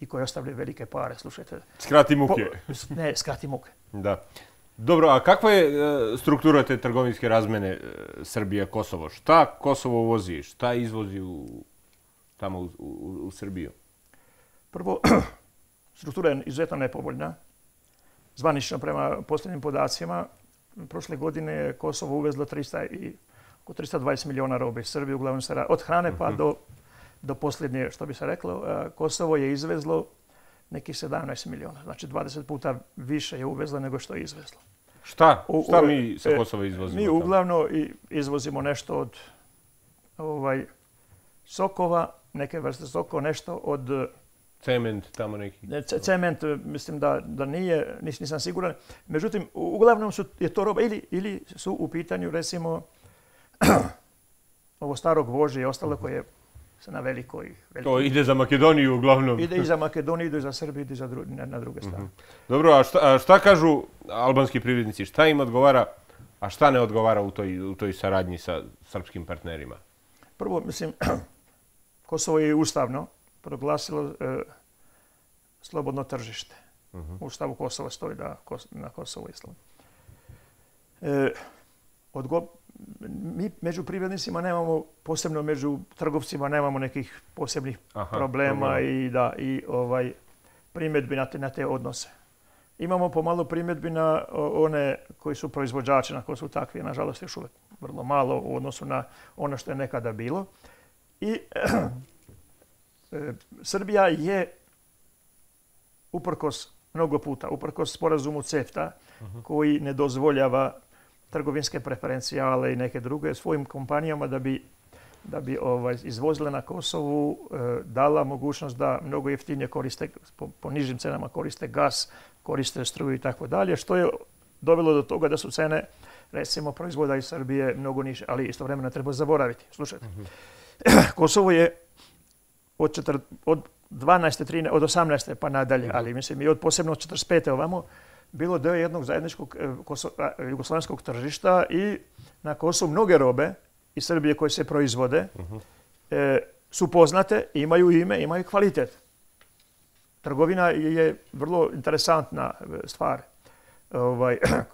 S2: i koji ostavljaju velike pare, slušajte...
S1: Skrati muke.
S2: Ne, skrati muke.
S1: Da. Dobro, a kakva je struktura te trgovinske razmene Srbija-Kosovo? Šta Kosovo uvozi? Šta izvozi tamo u Srbiju?
S2: Prvo, struktura je izuzetno nepovoljna. Zvanično prema posljednjim podacima, prošle godine je Kosovo uvezlo oko 320 miliona robe iz Srbije, uglavnom se od hrane pa do posljednje, što bi se reklo, Kosovo je izvezlo nekih 17 miliona. Znači 20 puta više je uvezlo nego što je izvezlo.
S1: Šta mi sa Kosova izvozimo?
S2: Mi uglavnom izvozimo nešto od sokova, neke vrste sokova, nešto od...
S1: Cement tamo neki?
S2: Cement mislim da nije, nisam siguran. Međutim, uglavnom je to roba ili su u pitanju recimo ovo staro gvožđe i ostalo koje se na velikoj...
S1: To ide za Makedoniju uglavnom.
S2: Ide i za Makedoniju, ide i za Srbiju, ide i na druge strane.
S1: Dobro, a šta kažu albanski privrednici? Šta im odgovara, a šta ne odgovara u toj saradnji sa srpskim partnerima?
S2: Prvo, mislim, Kosovo je ustavno proglasilo slobodno tržište. U Ustavu Kosova stoji da na Kosovo je slobodno. Mi među privrednicima nemamo, posebno među trgovcima, nemamo nekih posebnih problema i primjedbi na te odnose. Imamo pomalo primjedbi na one koji su proizvođači, na koji su takvi, nažalost još uvijek vrlo malo u odnosu na ono što je nekada bilo. I Srbija je uprkos sporazumu CEFTA, koji ne dozvoljava trgovinske preferencijale i neke druge svojim kompanijama da bi izvozile na Kosovu, dala mogućnost da mnogo jeftinije koriste, po nižim cenama koriste gas, koriste struju i tako dalje, što je dovelo do toga da su cene, recimo, proizvoda iz Srbije mnogo niže, ali istovremeno treba zaboraviti. Slušajte, Kosovo je od 18. pa nadalje, ali mislim i od posebno od 45. ovamo, bilo deo jednog zajedničkog jugoslavenskog tržišta i na Kosovu mnoge robe iz Srbije koje se proizvode su poznate, imaju ime, imaju kvalitet. Trgovina je vrlo interesantna stvar.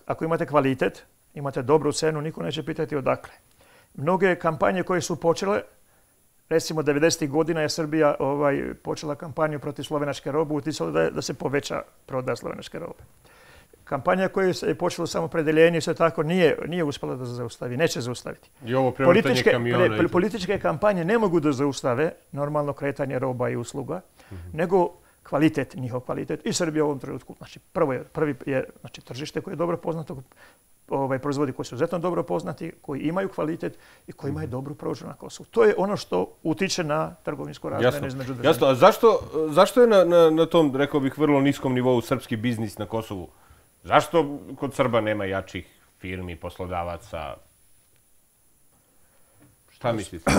S2: Ako imate kvalitet, imate dobru cenu, niko neće pitati odakle. Mnoge kampanje koje su počele, recimo 90. godina je Srbija počela kampanju protiv slovenačke robe, uticalo da se poveća prodaja slovenačke robe. Kampanja koja je počela samopredeljenje, sve tako, nije uspjela da zaustavi, neće zaustaviti.
S1: I ovo prevrtanje kamiona.
S2: Političke kampanje ne mogu da zaustave normalno kretanje roba i usluga, nego njihov kvalitet. I Srbija u ovom trenutku, znači prvi je tržište koje je dobro poznato, proizvodi koji su izuzetno dobro poznati, koji imaju kvalitet i koji imaju dobru prođu na Kosovu. To je ono što utiče na trgovinsku razmjenu između država.
S1: Jasno, a zašto je na tom, rekao bih, vrlo niskom nivou srpski biznis na Kosovu? Zašto kod Srba nema jačih firmi, poslodavaca? Šta mislite?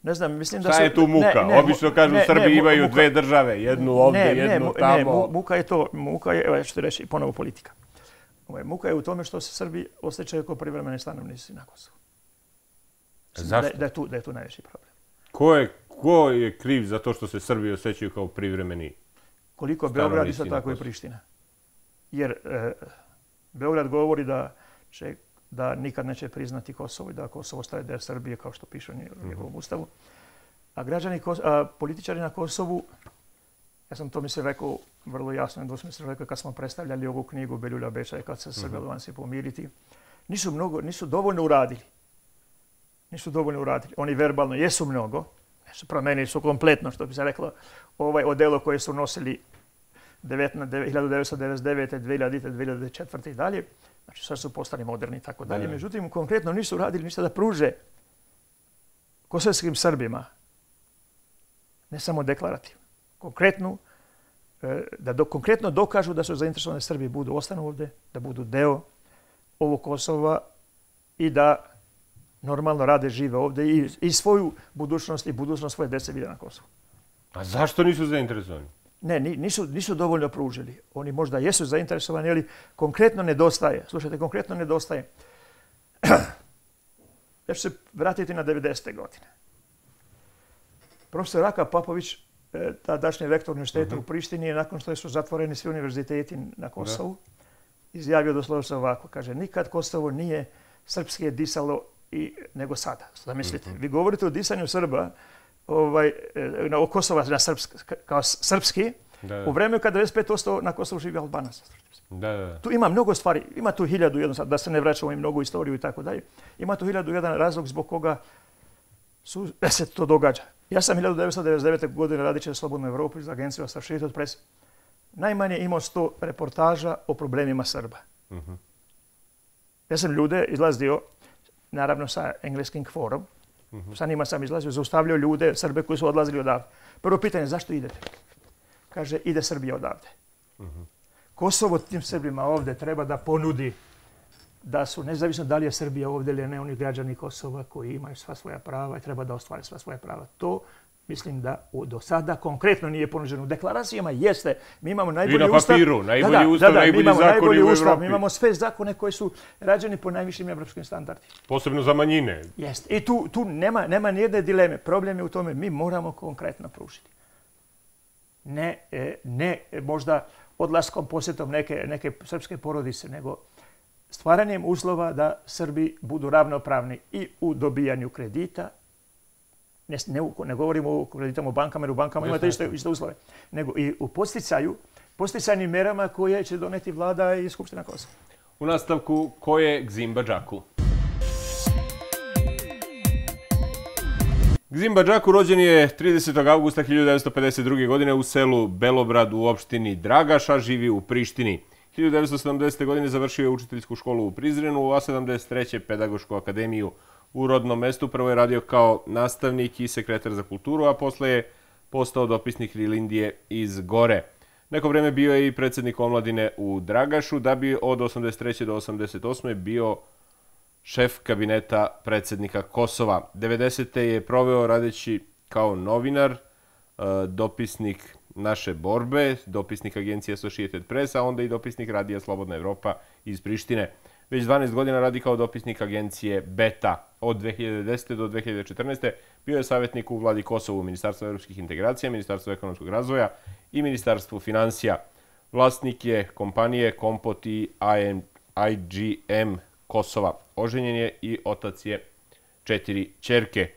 S2: Ne znam, mislim da su...
S1: Šta je tu muka? Obično kažu Srbi imaju dve države, jednu ovdje, jednu tamo.
S2: Muka je to, evo ja ću ti reći ponovo politika. Muka je u tome što se Srbi osjećaju kao privremeni stanovnici na Kosovu.
S1: Zašto?
S2: Da je tu najveći problem.
S1: Ko je kriv za to što se Srbi osjećaju kao privremeni stanovnici?
S2: Koliko Beograd, isto tako i Priština. Jer Beograd govori da nikad neće priznati Kosovo i da Kosovo ostaje deo Srbije, kao što piše u njegovom ustavu. A političari na Kosovu, ja sam to mislim rekao vrlo jasno i dvosmisleno rekao kad smo predstavljali ovu knjigu Beljulja Beča i kad se Srbi Albanci pomiriti, nisu dovoljno uradili. Oni verbalno jesu mnogo, promenili su kompletno, što bi se reklo, odelo koje su nosili 1999. 2000. 2004. i dalje. Znači sad su postali moderni i tako dalje. Međutim, konkretno nisu radili ništa da pruže kosovskim Srbima, ne samo deklarativno, konkretno dokažu da su zainteresovani Srbi ostanu ovdje, da budu deo ovog Kosova i da normalno rade, žive ovdje i svoju budućnost i budućnost svoje dece vide na Kosovu.
S1: A zašto nisu zainteresovani?
S2: Ne, nisu dovoljno pružili. Oni možda jesu zainteresovani, ali konkretno nedostaje. Slušajte, konkretno nedostaje. Ja ću se vratiti na 90. godine. Profesor Raka Papović, tadašnji rektor univerziteta u Prištini, nakon što su zatvoreni svi univerziteti na Kosovu, izjavio doslovce ovako. Kaže, nikad Kosovo nije srpski disalo nego sada. Zamislite, vi govorite o disanju Srba, o Kosova kao srpski, u vremenu kada 95% na Kosovu živi Albanaca. Tu ima mnogo stvari, ima tu 1001, da se ne vraćamo i mnogo istoriju i tako dalje, ima tu 1001 razlog zbog koga se to događa. Ja sam 1999. godine radeći za Slobodnu Evropu iz agencije Associated Press najmanje imao 100 reportaža o problemima Srba. Ja sam ljude izlazio, naravno sa engleskim kvorom, sa njima sam izlazio, zaustavljao ljude, Srbe koji su odlazili odavde. Prvo pitanje, zašto idete? Kaže, ide Srbija odavde. Kosovo tim Srbima ovdje treba da ponudi da su, nezavisno da li je Srbija ovdje ili ne, oni građani Kosova koji imaju sva svoja prava i treba da ostvare sva svoja prava. To mislim da do sada konkretno nije ponuđeno. U deklaracijama jeste. Mi imamo najbolji ustav.
S1: I na papiru, najbolji ustav, najbolji zakoni u Evropi.
S2: Mi imamo sve zakone koji su rađeni po najvišim evropskim standardima.
S1: Posebno za manjine.
S2: Jeste. I tu nema nijedne dileme. Problem je u tome, mi moramo konkretno pružiti. Ne možda odlaskom, posjetom neke srpske porodice, nego stvaranjem uslova da Srbi budu ravnopravni i u dobijanju kredita. Ne govorimo o kreditama u bankama, jer u bankama imate iste uslove, nego i u podsticajnim merama koje će doneti vlada i Skupština Kosova.
S1: U nastavku, ko je Gzimba Džaku? Gzimba Džaku rođen je 30. augusta 1952. godine u selu Belobrad u opštini Dragaša, živi u Prištini. 1970. godine završio je učiteljsku školu u Prizrenu, a 1973. pedagošku akademiju u rodnom mestu. Prvo je radio kao nastavnik i sekretar za kulturu, a posle je postao dopisnik Rilindije iz Gore. Neko vreme bio je i predsjednik omladine u Dragašu, da bi od 1983. do 1988. bio šef kabineta predsjednika Kosova. 90. je proveo radeći kao novinar, dopisnik Naše borbe, dopisnik agencije Associated Press, a onda i dopisnik radija Slobodna Evropa iz Prištine. Već 12 godina radi kao dopisnik agencije Beta. Od 2010. do 2014. bio je savjetnik u vladi Kosovu, Ministarstvu evropskih integracija, Ministarstvu ekonomskog razvoja i Ministarstvu financija. Vlasnik je kompanije Kompot i IGM Kosova. Oženjen je i otac je 4 ćerke.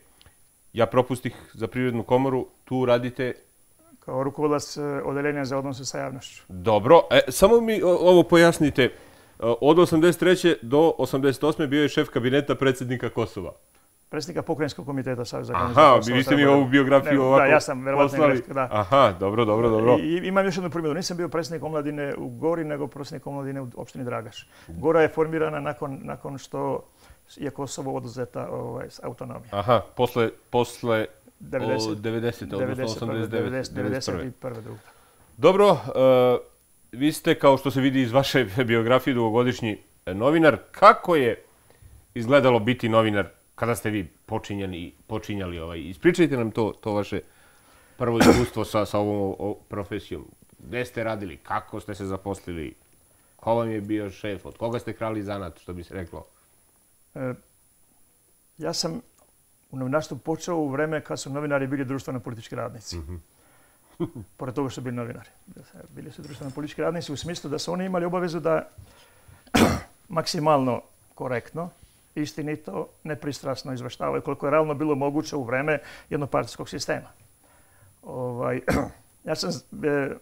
S1: Ja propustih za Privrednu komoru, tu radite...
S2: Kao rukovodilac odeljenja za odnose sa javnošću.
S1: Dobro, samo mi ovo pojasnite. Od 1983. do 1988. bio je šef kabineta predsjednika Kosova.
S2: predsjednika pokrajinskog komiteta Saveza
S1: Aha,
S2: komunista.
S1: vi ste mi ovu biografiju ovako
S2: da, ja sam
S1: poslali.
S2: da.
S1: Aha, dobro.
S2: I imam još jednu primjeru. Nisam bio predsjednik omladine u Gori, nego predsjednik omladine u opštini Dragaš. Gora je formirana nakon što je Kosovo oduzeta autonomija.
S1: Aha, posle
S2: 90.
S1: odnosno 89.
S2: Druga.
S1: Dobro, vi ste, kao što se vidi iz vaše biografije, dugogodišnji novinar. Kako je izgledalo biti novinar kada ste vi počinjali? Ispričajte nam to vaše prvo iskustvo sa ovom profesijom. Gde ste radili, kako ste se zaposlili, ko vam je bio šef, od koga ste krali zanat, što bi se reklo?
S2: Ja sam u novinarstvu počeo u vreme kad su novinari bili društveno-politički radnici. Pored toga su bili novinari. Bili su društveno-politički radnici u smislu da su oni imali obavezu da maksimalno korektno, istinito, nepristrasno izveštavaju koliko je realno bilo moguće u vreme jednopartijskog sistema. Ja sam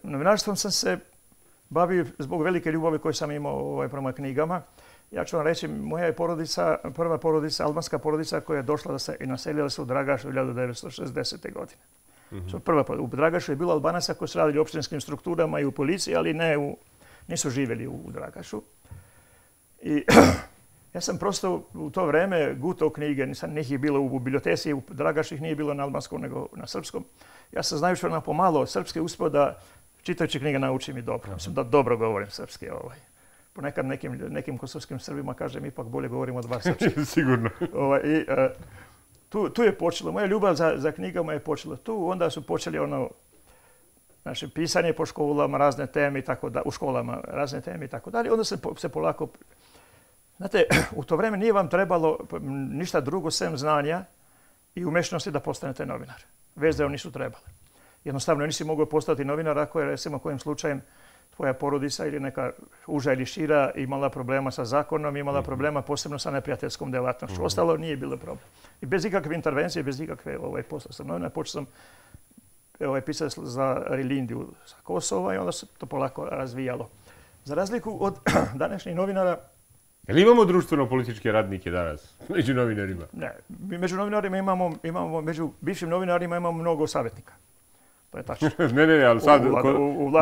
S2: novinarstvom sam se bavio zbog velike ljubavi koju sam imao prema knjigama. Ja ću vam reći, moja je prva porodica, albanska porodica koja je došla i naselila se u Dragašu 1960. godine. U Dragašu je bilo Albanaca koji su radili u opštinskim strukturama i u policiji, ali nisu živjeli u Dragašu. I ja sam prosto u to vreme gutao knjige, njih je bilo u biblioteci, u Dragašu ih nije bilo na albanskom nego na srpskom. Ja sam znajući ono pomalo srpski uspio da čitajući knjige naučim i dobro. Mislim da dobro govorim srpski. Ponekad nekim kosovskim Srbima kažem ipak bolje govorim od vas srpski.
S1: Sigurno.
S2: Tu je počelo, moja ljubav za knjigama je počela tu, onda su počeli pisanje po školama, razne teme i tako da, u školama razne teme i tako dalje. Onda se polako, znate, u to vrijeme nije vam trebalo ništa drugo sem znanja i umešnosti da postanete novinar. Veze nisu trebale. Jednostavno nisi mogao postati novinar ako je, recimo, kojim slučajem tvoja porodica ili neka uža ili šira imala problema sa zakonom, imala problema posebno sa neprijateljskom djelatnošću. Ostalo nije bilo problem. I bez ikakve intervencije, bez ikakve posla sam novinar, počeo sam pisati za Rilindiju sa Kosova i onda se to polako razvijalo. Za razliku od današnjih novinara...
S1: Jel imamo društveno-političke radnike danas među novinarima?
S2: Ne, među novinarima imamo, među bivšim novinarima imamo mnogo savjetnika. To je tačno.
S1: Ne, ali sad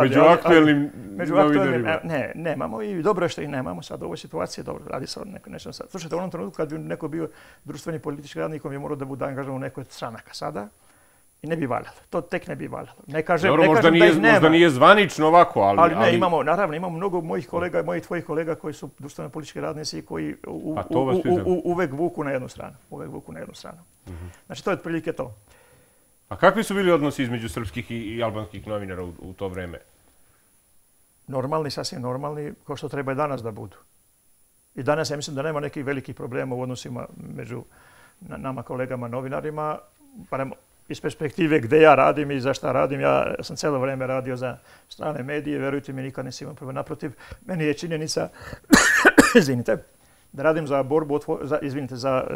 S1: među aktuelnim novinarima.
S2: Ne, nemamo i dobro je što ih nemamo sad u ovoj situaciji. Dobro, radi se o nečem sad. Slušajte, u onom trenutku kad bi neko bio društveni politički radnik, on je morao da bude angažovan u nekoj stranaka sada i ne bi valjalo. To tek ne bi valjalo. Ne kažem da ih nema. Možda
S1: nije zvanično ovako, ali...
S2: Ali ne, imamo mnogo mojih kolega, mojih tvojih kolega koji su društveno politički radnici i koji uvek vuku na jednu stranu. Znači, to je otprilike to.
S1: A kakvi su bili odnosi između srpskih i albanskih novinara u to vreme?
S2: Normalni, sasvim normalni, kao što treba i danas da budu. I danas ja mislim da nema nekih velikih problema u odnosima među nama kolegama novinarima, barem iz perspektive gde ja radim i za šta radim. Ja sam cijelo vrijeme radio za strane medije, verujte mi, nikad nisam imao problem. Naprotiv, meni je činjenica, izvinite, da radim za borbu,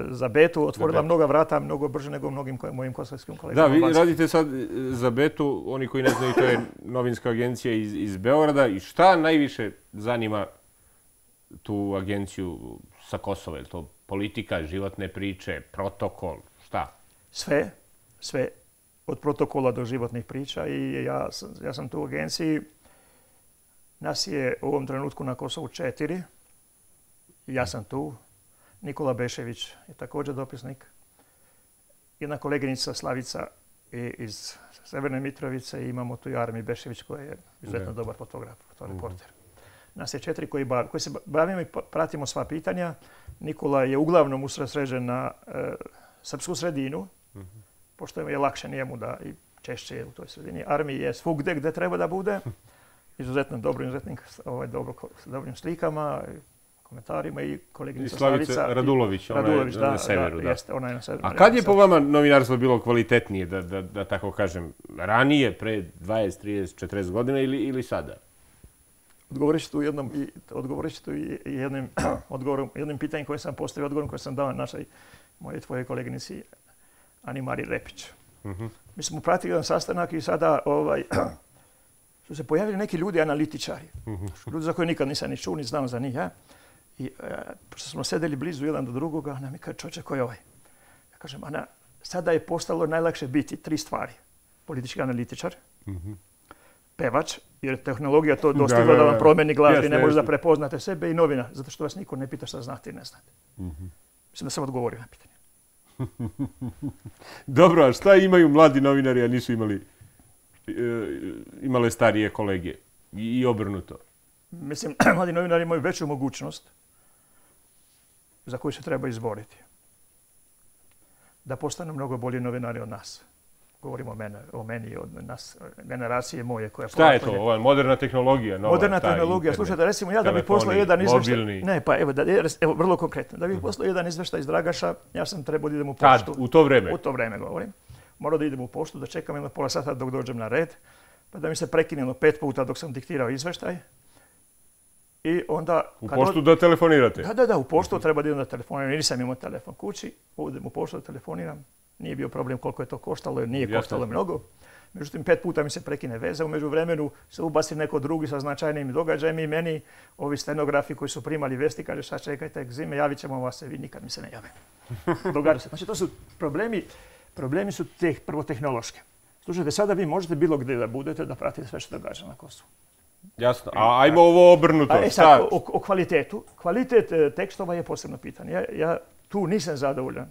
S2: za Betu, otvorila mnoga vrata, mnogo brže nego mnogim mojim kosovskim kolegama.
S1: Da, vi radite sad za Betu, oni koji ne znaju, to je novinska agencija iz Beograda. I šta najviše zanima tu agenciju sa Kosova? Je to politika, životne priče, protokol, šta?
S2: Sve. Od protokola do životnih priča i ja sam tu u agenciji. Nas je u ovom trenutku na Kosovu 4. Ja sam tu. Nikola Bešević je također dopisnik. Jedna koleginica Slavica iz Severne Mitrovice i imamo tu i Armi Bešević koji je izuzetno dobar fotograf, fotoreporter. Nas je 4 koji se bavimo i pratimo sva pitanja. Nikola je uglavnom usredsređen na srpsku sredinu, pošto je lakše njemu da i češće je u toj sredini. Armi je svugdje gdje treba da bude. Izuzetno dobrim izuzetnik, s dobrim slikama, komentarima i koleginica Slavica.
S1: I Slavica Radulović, ona je na severu.
S2: Jeste, ona je na severu.
S1: A kad je po vama novinarstvo bilo kvalitetnije, da tako kažem, ranije, pre 20, 30, 40 godina ili sada?
S2: Odgovorit ću tu jednim pitanjem koje sam postavio, odgovorom koje sam dao našoj moje tvoje koleginici Ani Mari Repić. Mi smo pratili jedan sastanak i sada su se pojavili neki ljudi analitičari. Ljudi za koje nikad nisam ni čuo, ni znao za njih. I pošto smo sedeli blizu jedan do drugoga, ona mi kaže, čoče, ko je ovaj? Ja Kažem, sada je postalo najlakše biti 3 stvari. Politički analitičar, pevač, jer tehnologija to dostigla da vam promeni glas i ne možete da prepoznate sebe, i novina, zato što vas niko ne pita šta znate i ne znate. Mislim da sam odgovorio na pitanje.
S1: Dobro, a šta imaju mladi novinari, a nisu imale starije kolege i obrnuto?
S2: Mislim, mladi novinari imaju veću mogućnost za koju se treba izboriti. Da postanu mnogo bolji novinari od nas. Govorimo o meni i od nas, generacije moje koja...
S1: Šta je to? Ova moderna tehnologija?
S2: Moderna tehnologija. Slušajte, recimo ja da bih poslao jedan izveštaj... Ne, pa evo, vrlo konkretno. Da bih poslao jedan izveštaj iz Dragaša, ja sam trebao da idem u poštu.
S1: Kad? U to vreme?
S2: U to vreme govorim. Morao da idem u poštu, da čekam jedno pola sata dok dođem na red, pa da mi se prekine 5 puta dok sam diktirao izveštaj. I onda...
S1: U poštu da telefonirate?
S2: Da, u poštu treba da idem da telefoniram. Nisam imao telefon kući, idem u poštu da telefoniram. Nije bio problem koliko je to koštalo, jer nije koštalo mnogo. Međutim, 5 puta mi se prekine veza. U međuvremenu se ubaci neko drugi sa značajnim događajem i meni ovi stenografi koji su primali vesti kaže sad čekajte zime, javit ćemo vas, vi nikad mi se ne jave. Događa se. Znači, to su problemi su prvo tehnološki. Slušajte, sada vi možete bilo gdje da budete da pratite sve što događa na Kosovu.
S1: Jasno. A ajmo ovo obrnuto.
S2: Sad, o kvalitetu. Kvalitet tekstova je posebno pitanje. Ja tu nisam zadovoljan.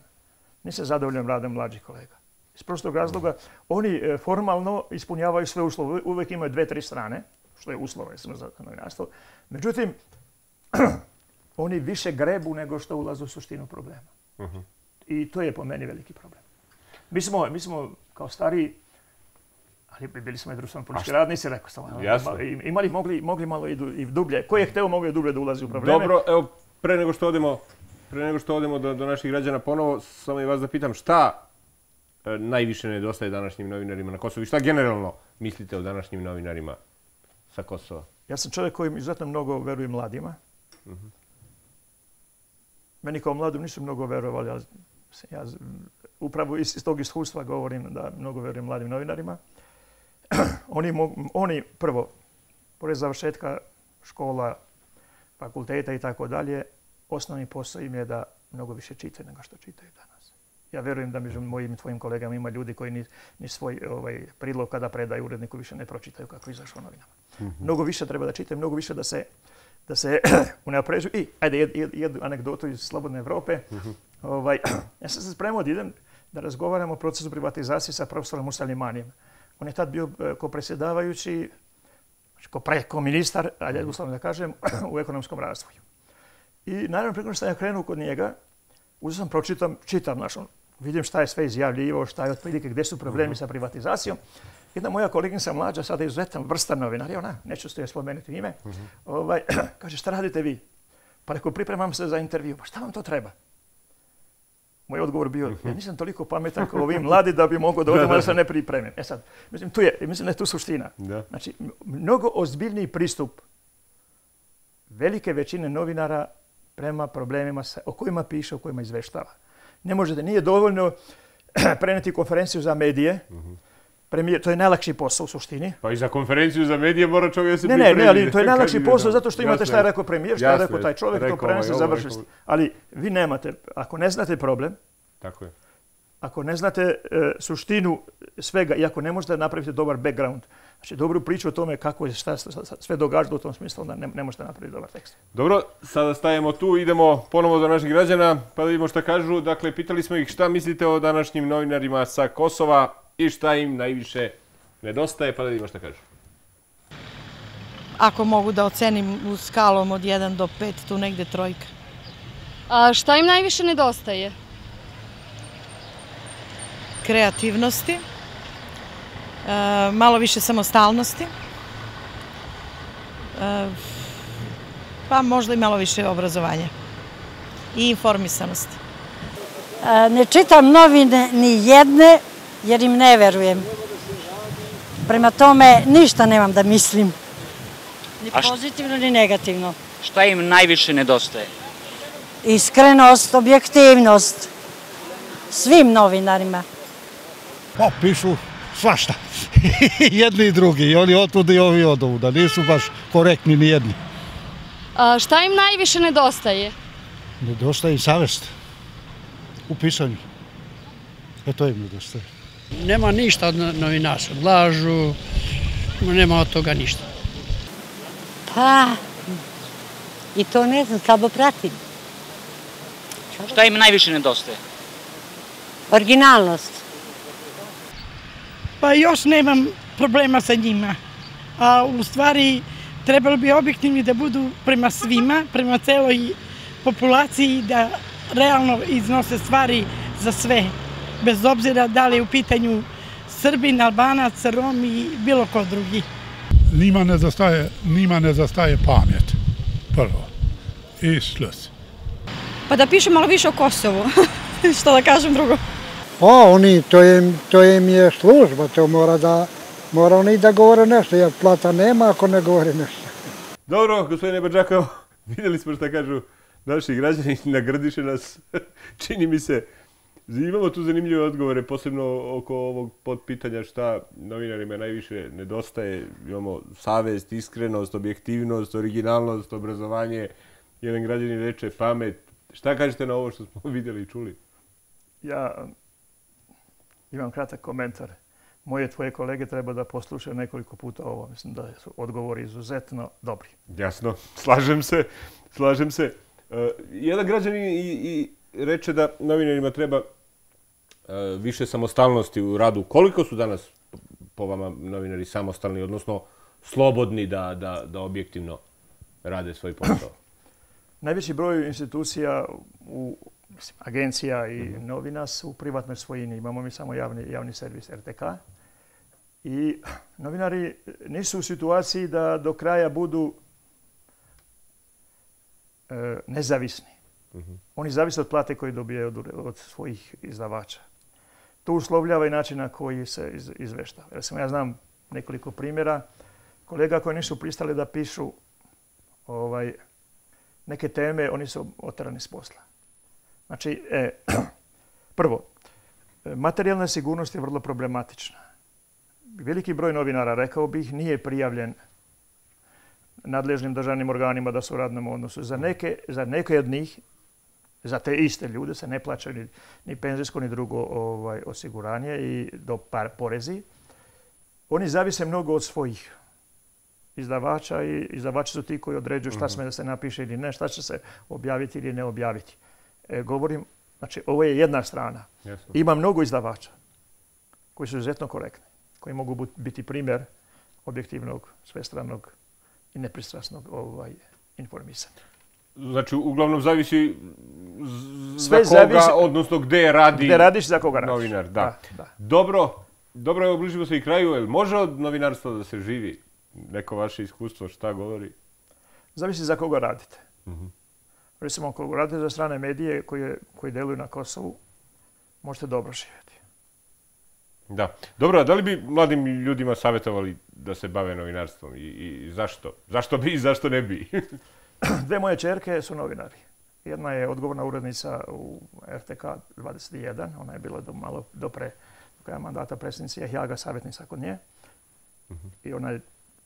S2: Nisam zadovoljan radom mlađih kolega. Iz prostog razloga, oni formalno ispunjavaju sve uslove. Uvijek imaju 2-3 strane, što je uslova za novinarstvo. Međutim, oni više grebu nego što ulaze u suštinu problema. I to je po meni veliki problem. Mi smo kao stariji, ali bili smo i društveno politički radnici, rekao sam. Mogli malo i dublje. Ko je hteo mogli dublje da ulazi u probleme.
S1: Dobro, evo, pre nego što odemo do naših građana ponovo, samo i vas da pitam šta najviše nedostaje današnjim novinarima na Kosovu i šta generalno mislite o današnjim novinarima sa Kosova?
S2: Ja sam čovjek koji izuzetno mnogo veruje mladima. Meni kao mladim nisu mnogo verovali, ali ja upravo iz tog iskustva govorim da mnogo verujem mladim novinarima. Oni prvo, pored završetka škola, fakulteta i tako dalje, osnovni posao im je da mnogo više čitaju nego što čitaju danas. Ja verujem da među mojim i tvojim kolegama ima ljudi koji ni svoj prilog kada predaju uredniku više ne pročitaju kako izašlo novinama. Mnogo više treba da čitaju, mnogo više da se unapređuju. I, ajde, jednu anegdotu iz Slobodne Evrope. Ja sam se spremao da idem da razgovaram o procesu privatizacije sa profesorom Muslimanijem. On je tad bio ko predsjedavajući, ko ministar, ajde uslovno da kažem, u ekonomskom razvoju. I naravno, preko što sam ja krenuo kod njega, uzeo sam čitam, vidim šta je sve izjavljivo, šta je otprilike, gdje su problemi sa privatizacijom. Jedna moja koleginica mlađa, sada je izuzetan vrstan novinar, ona, neću ste joj spomenuti ime, kaže, šta radite vi? Pa rekao, pripremam se za intervju. Pa šta vam to treba? Moj odgovor bio, ja nisam toliko pametan kao ovi mladi da bi mogao da odem, da se ne pripremim. E sad, mislim da je tu suština. Znači, mnogo ozbiljniji pristup velike većine novinara prema problemima o kojima piše, o kojima izveštava. Ne možete, nije dovoljno preneti konferenciju za medije. To je najlakši posao u suštini.
S1: Pa i za konferenciju za medije mora čovjek se pripremiti.
S2: Ne, ali to je najlakši posao zato što imate šta je rekao premijer, šta je rekao taj čovjek, to prenese, završi. Ali vi nemate, ako ne znate problem, ako ne znate suštinu svega i ako ne možete napraviti dobar background, znači dobru priču o tome kako je sve događalo u tom smislu, onda ne možete napraviti dobar tekst.
S1: Dobro, sada stajemo tu, idemo ponovo do naših građana, pa da vidimo šta kažu. Dakle, pitali smo ih šta mislite o današnjim novinarima sa Kosova i šta im najviše nedostaje, pa da vidimo šta kažu.
S3: Ako mogu da ocenim u skalom od 1 do 5, tu negde 3.
S11: A šta im najviše nedostaje?
S3: Kreativnosti, malo više samostalnosti, pa možda i malo više obrazovanja i informisanosti.
S5: Ne čitam novine ni jedne jer im ne verujem. Prema tome ništa nemam da mislim. Ni pozitivno ni negativno.
S12: Šta im najviše nedostaje?
S5: Iskrenost, objektivnost. Svim novinarima.
S8: Pa pišu svašta. Jedni i drugi. I oni otuda i ovi odovuda. Nisu baš korektni ni jedni.
S11: Šta im najviše nedostaje?
S8: Nedostaje im savest u pisanju. To im nedostaje.
S6: Nema ništa od novinaša. Lažu, nema od toga ništa.
S5: Pa, i to ne znam, slabo pratim.
S12: Šta im najviše nedostaje?
S5: Originalnost.
S6: Pa još nemam problema sa njima. A u stvari trebalo bi objektivni da budu prema svima, prema celoj populaciji, da realno iznose stvari za sve. Bez obzira da li je u pitanju Srbin, Albanac, Rom i bilo ko drugi.
S4: Njima nedostaje pamet, prvo, i šlus.
S10: Pa da pišu malo više o Kosovu, što da kažem drugo.
S13: Oni, to im je služba, to mora oni da govore nešto, jer plata nema ako ne govore nešto.
S1: Dobro, gospodine Badžakov, vidjeli smo šta kažu naši građani, nagrdiše nas, čini mi se. Imamo tu zanimljive odgovore, posebno oko ovog podpitanja šta novinarima najviše nedostaje. Imamo savest, iskrenost, objektivnost, originalnost, obrazovanje. Jedan građanin reče pamet. Šta kažete na ovo što smo vidjeli i čuli?
S2: Ja imam kratak komentar. Moje tvoje kolege treba da poslušaju nekoliko puta ovo. Mislim da su odgovori izuzetno dobri.
S1: Jasno, slažem se. Jedan građanin i reče da novinarima treba više samostalnosti u radu. Koliko su danas po vama novinari samostalni, odnosno slobodni da objektivno rade svoj posao?
S2: Najveći broj institucija, agencija i novina su u privatnoj svojini. Imamo mi samo javni servis RTK. I novinari nisu u situaciji da do kraja budu nezavisni. Oni zavise od plate koje dobijaju od svojih izdavača. To uslovljava i način na koji se izveštava. Ja znam nekoliko primjera kolega koji nisu pristali da pišu neke teme, oni su oterani s posla. Znači, prvo, materijalna sigurnost je vrlo problematična. Veliki broj novinara, rekao bih, nije prijavljen nadležnim državnim organima da su u radnom odnosu. Za neke od njih, za te iste ljude se ne plaća ni penzijsko ni drugo osiguranje i porezi. Oni zavise mnogo od svojih izdavača i izdavači su ti koji određuju šta sme da se napiše ili ne, šta će se objaviti ili ne objaviti. Govorim, znači ovo je jedna strana. Ima mnogo izdavača koji su izuzetno korektni, koji mogu biti primjer objektivnog, svestranog i nepristrasnog informisanja.
S1: Znači, uglavnom zavisi za koga, odnosno gde radi
S2: gde radiš, za koga radiš.
S1: Novinar. Da. Dobro, evo bližimo se i kraju. Jel može od novinarstva da se živi? Neko vaše iskustvo šta govori?
S2: Zavisi za koga radite. Recimo, ako radite za strane medije koji deluju na Kosovu, možete dobro živjeti.
S1: Da. Dobro, a da li bi mladim ljudima savjetovali da se bave novinarstvom i zašto? Zašto bi i zašto ne bi?
S2: Dve moje ćerke su novinari. Jedna je odgovorna urednica u RTK 21, ona je bila malo do kraja mandata predsjednice Jaga, savjetnica kod nje. I ona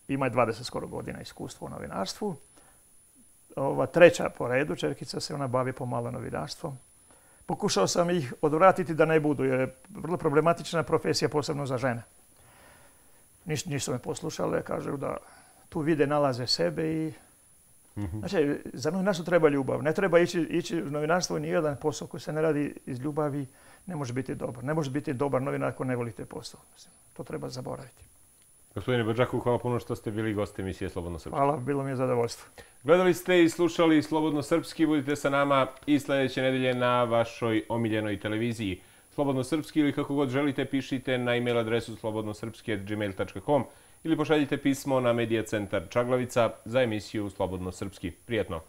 S2: ima 20 skoro godina iskustva u novinarstvu. Ova treća po redu, ćerkica se ona bavi pomalo novinarstvom. Pokušao sam ih odvratiti da ne budu, jer je vrlo problematična profesija, posebno za žene. Nisu me poslušale, kažu da tu vide, nalaze sebe i... Znači, za novinarstvo treba ljubav. Ne treba ići u novinarstvo, nijedan posao koji se ne radi iz ljubavi ne može biti dobar. Ne može biti dobar novinar ako ne volite posao. To treba zaboraviti.
S1: Gospodine Badžakov, hvala puno što ste bili gosti emisije Slobodno Srpski.
S2: Hvala, bilo mi je zadovoljstvo.
S1: Gledali ste i slušali Slobodno Srpski. Budite sa nama i sljedeće nedelje na vašoj omiljenoj televiziji. Slobodno Srpski ili kako god želite, pišite na e-mail adresu slobodnosrpski@gmail.com ili pošaljite pismo na Medija centar Čaglavica za emisiju Slobodno Srpski. Prijetno!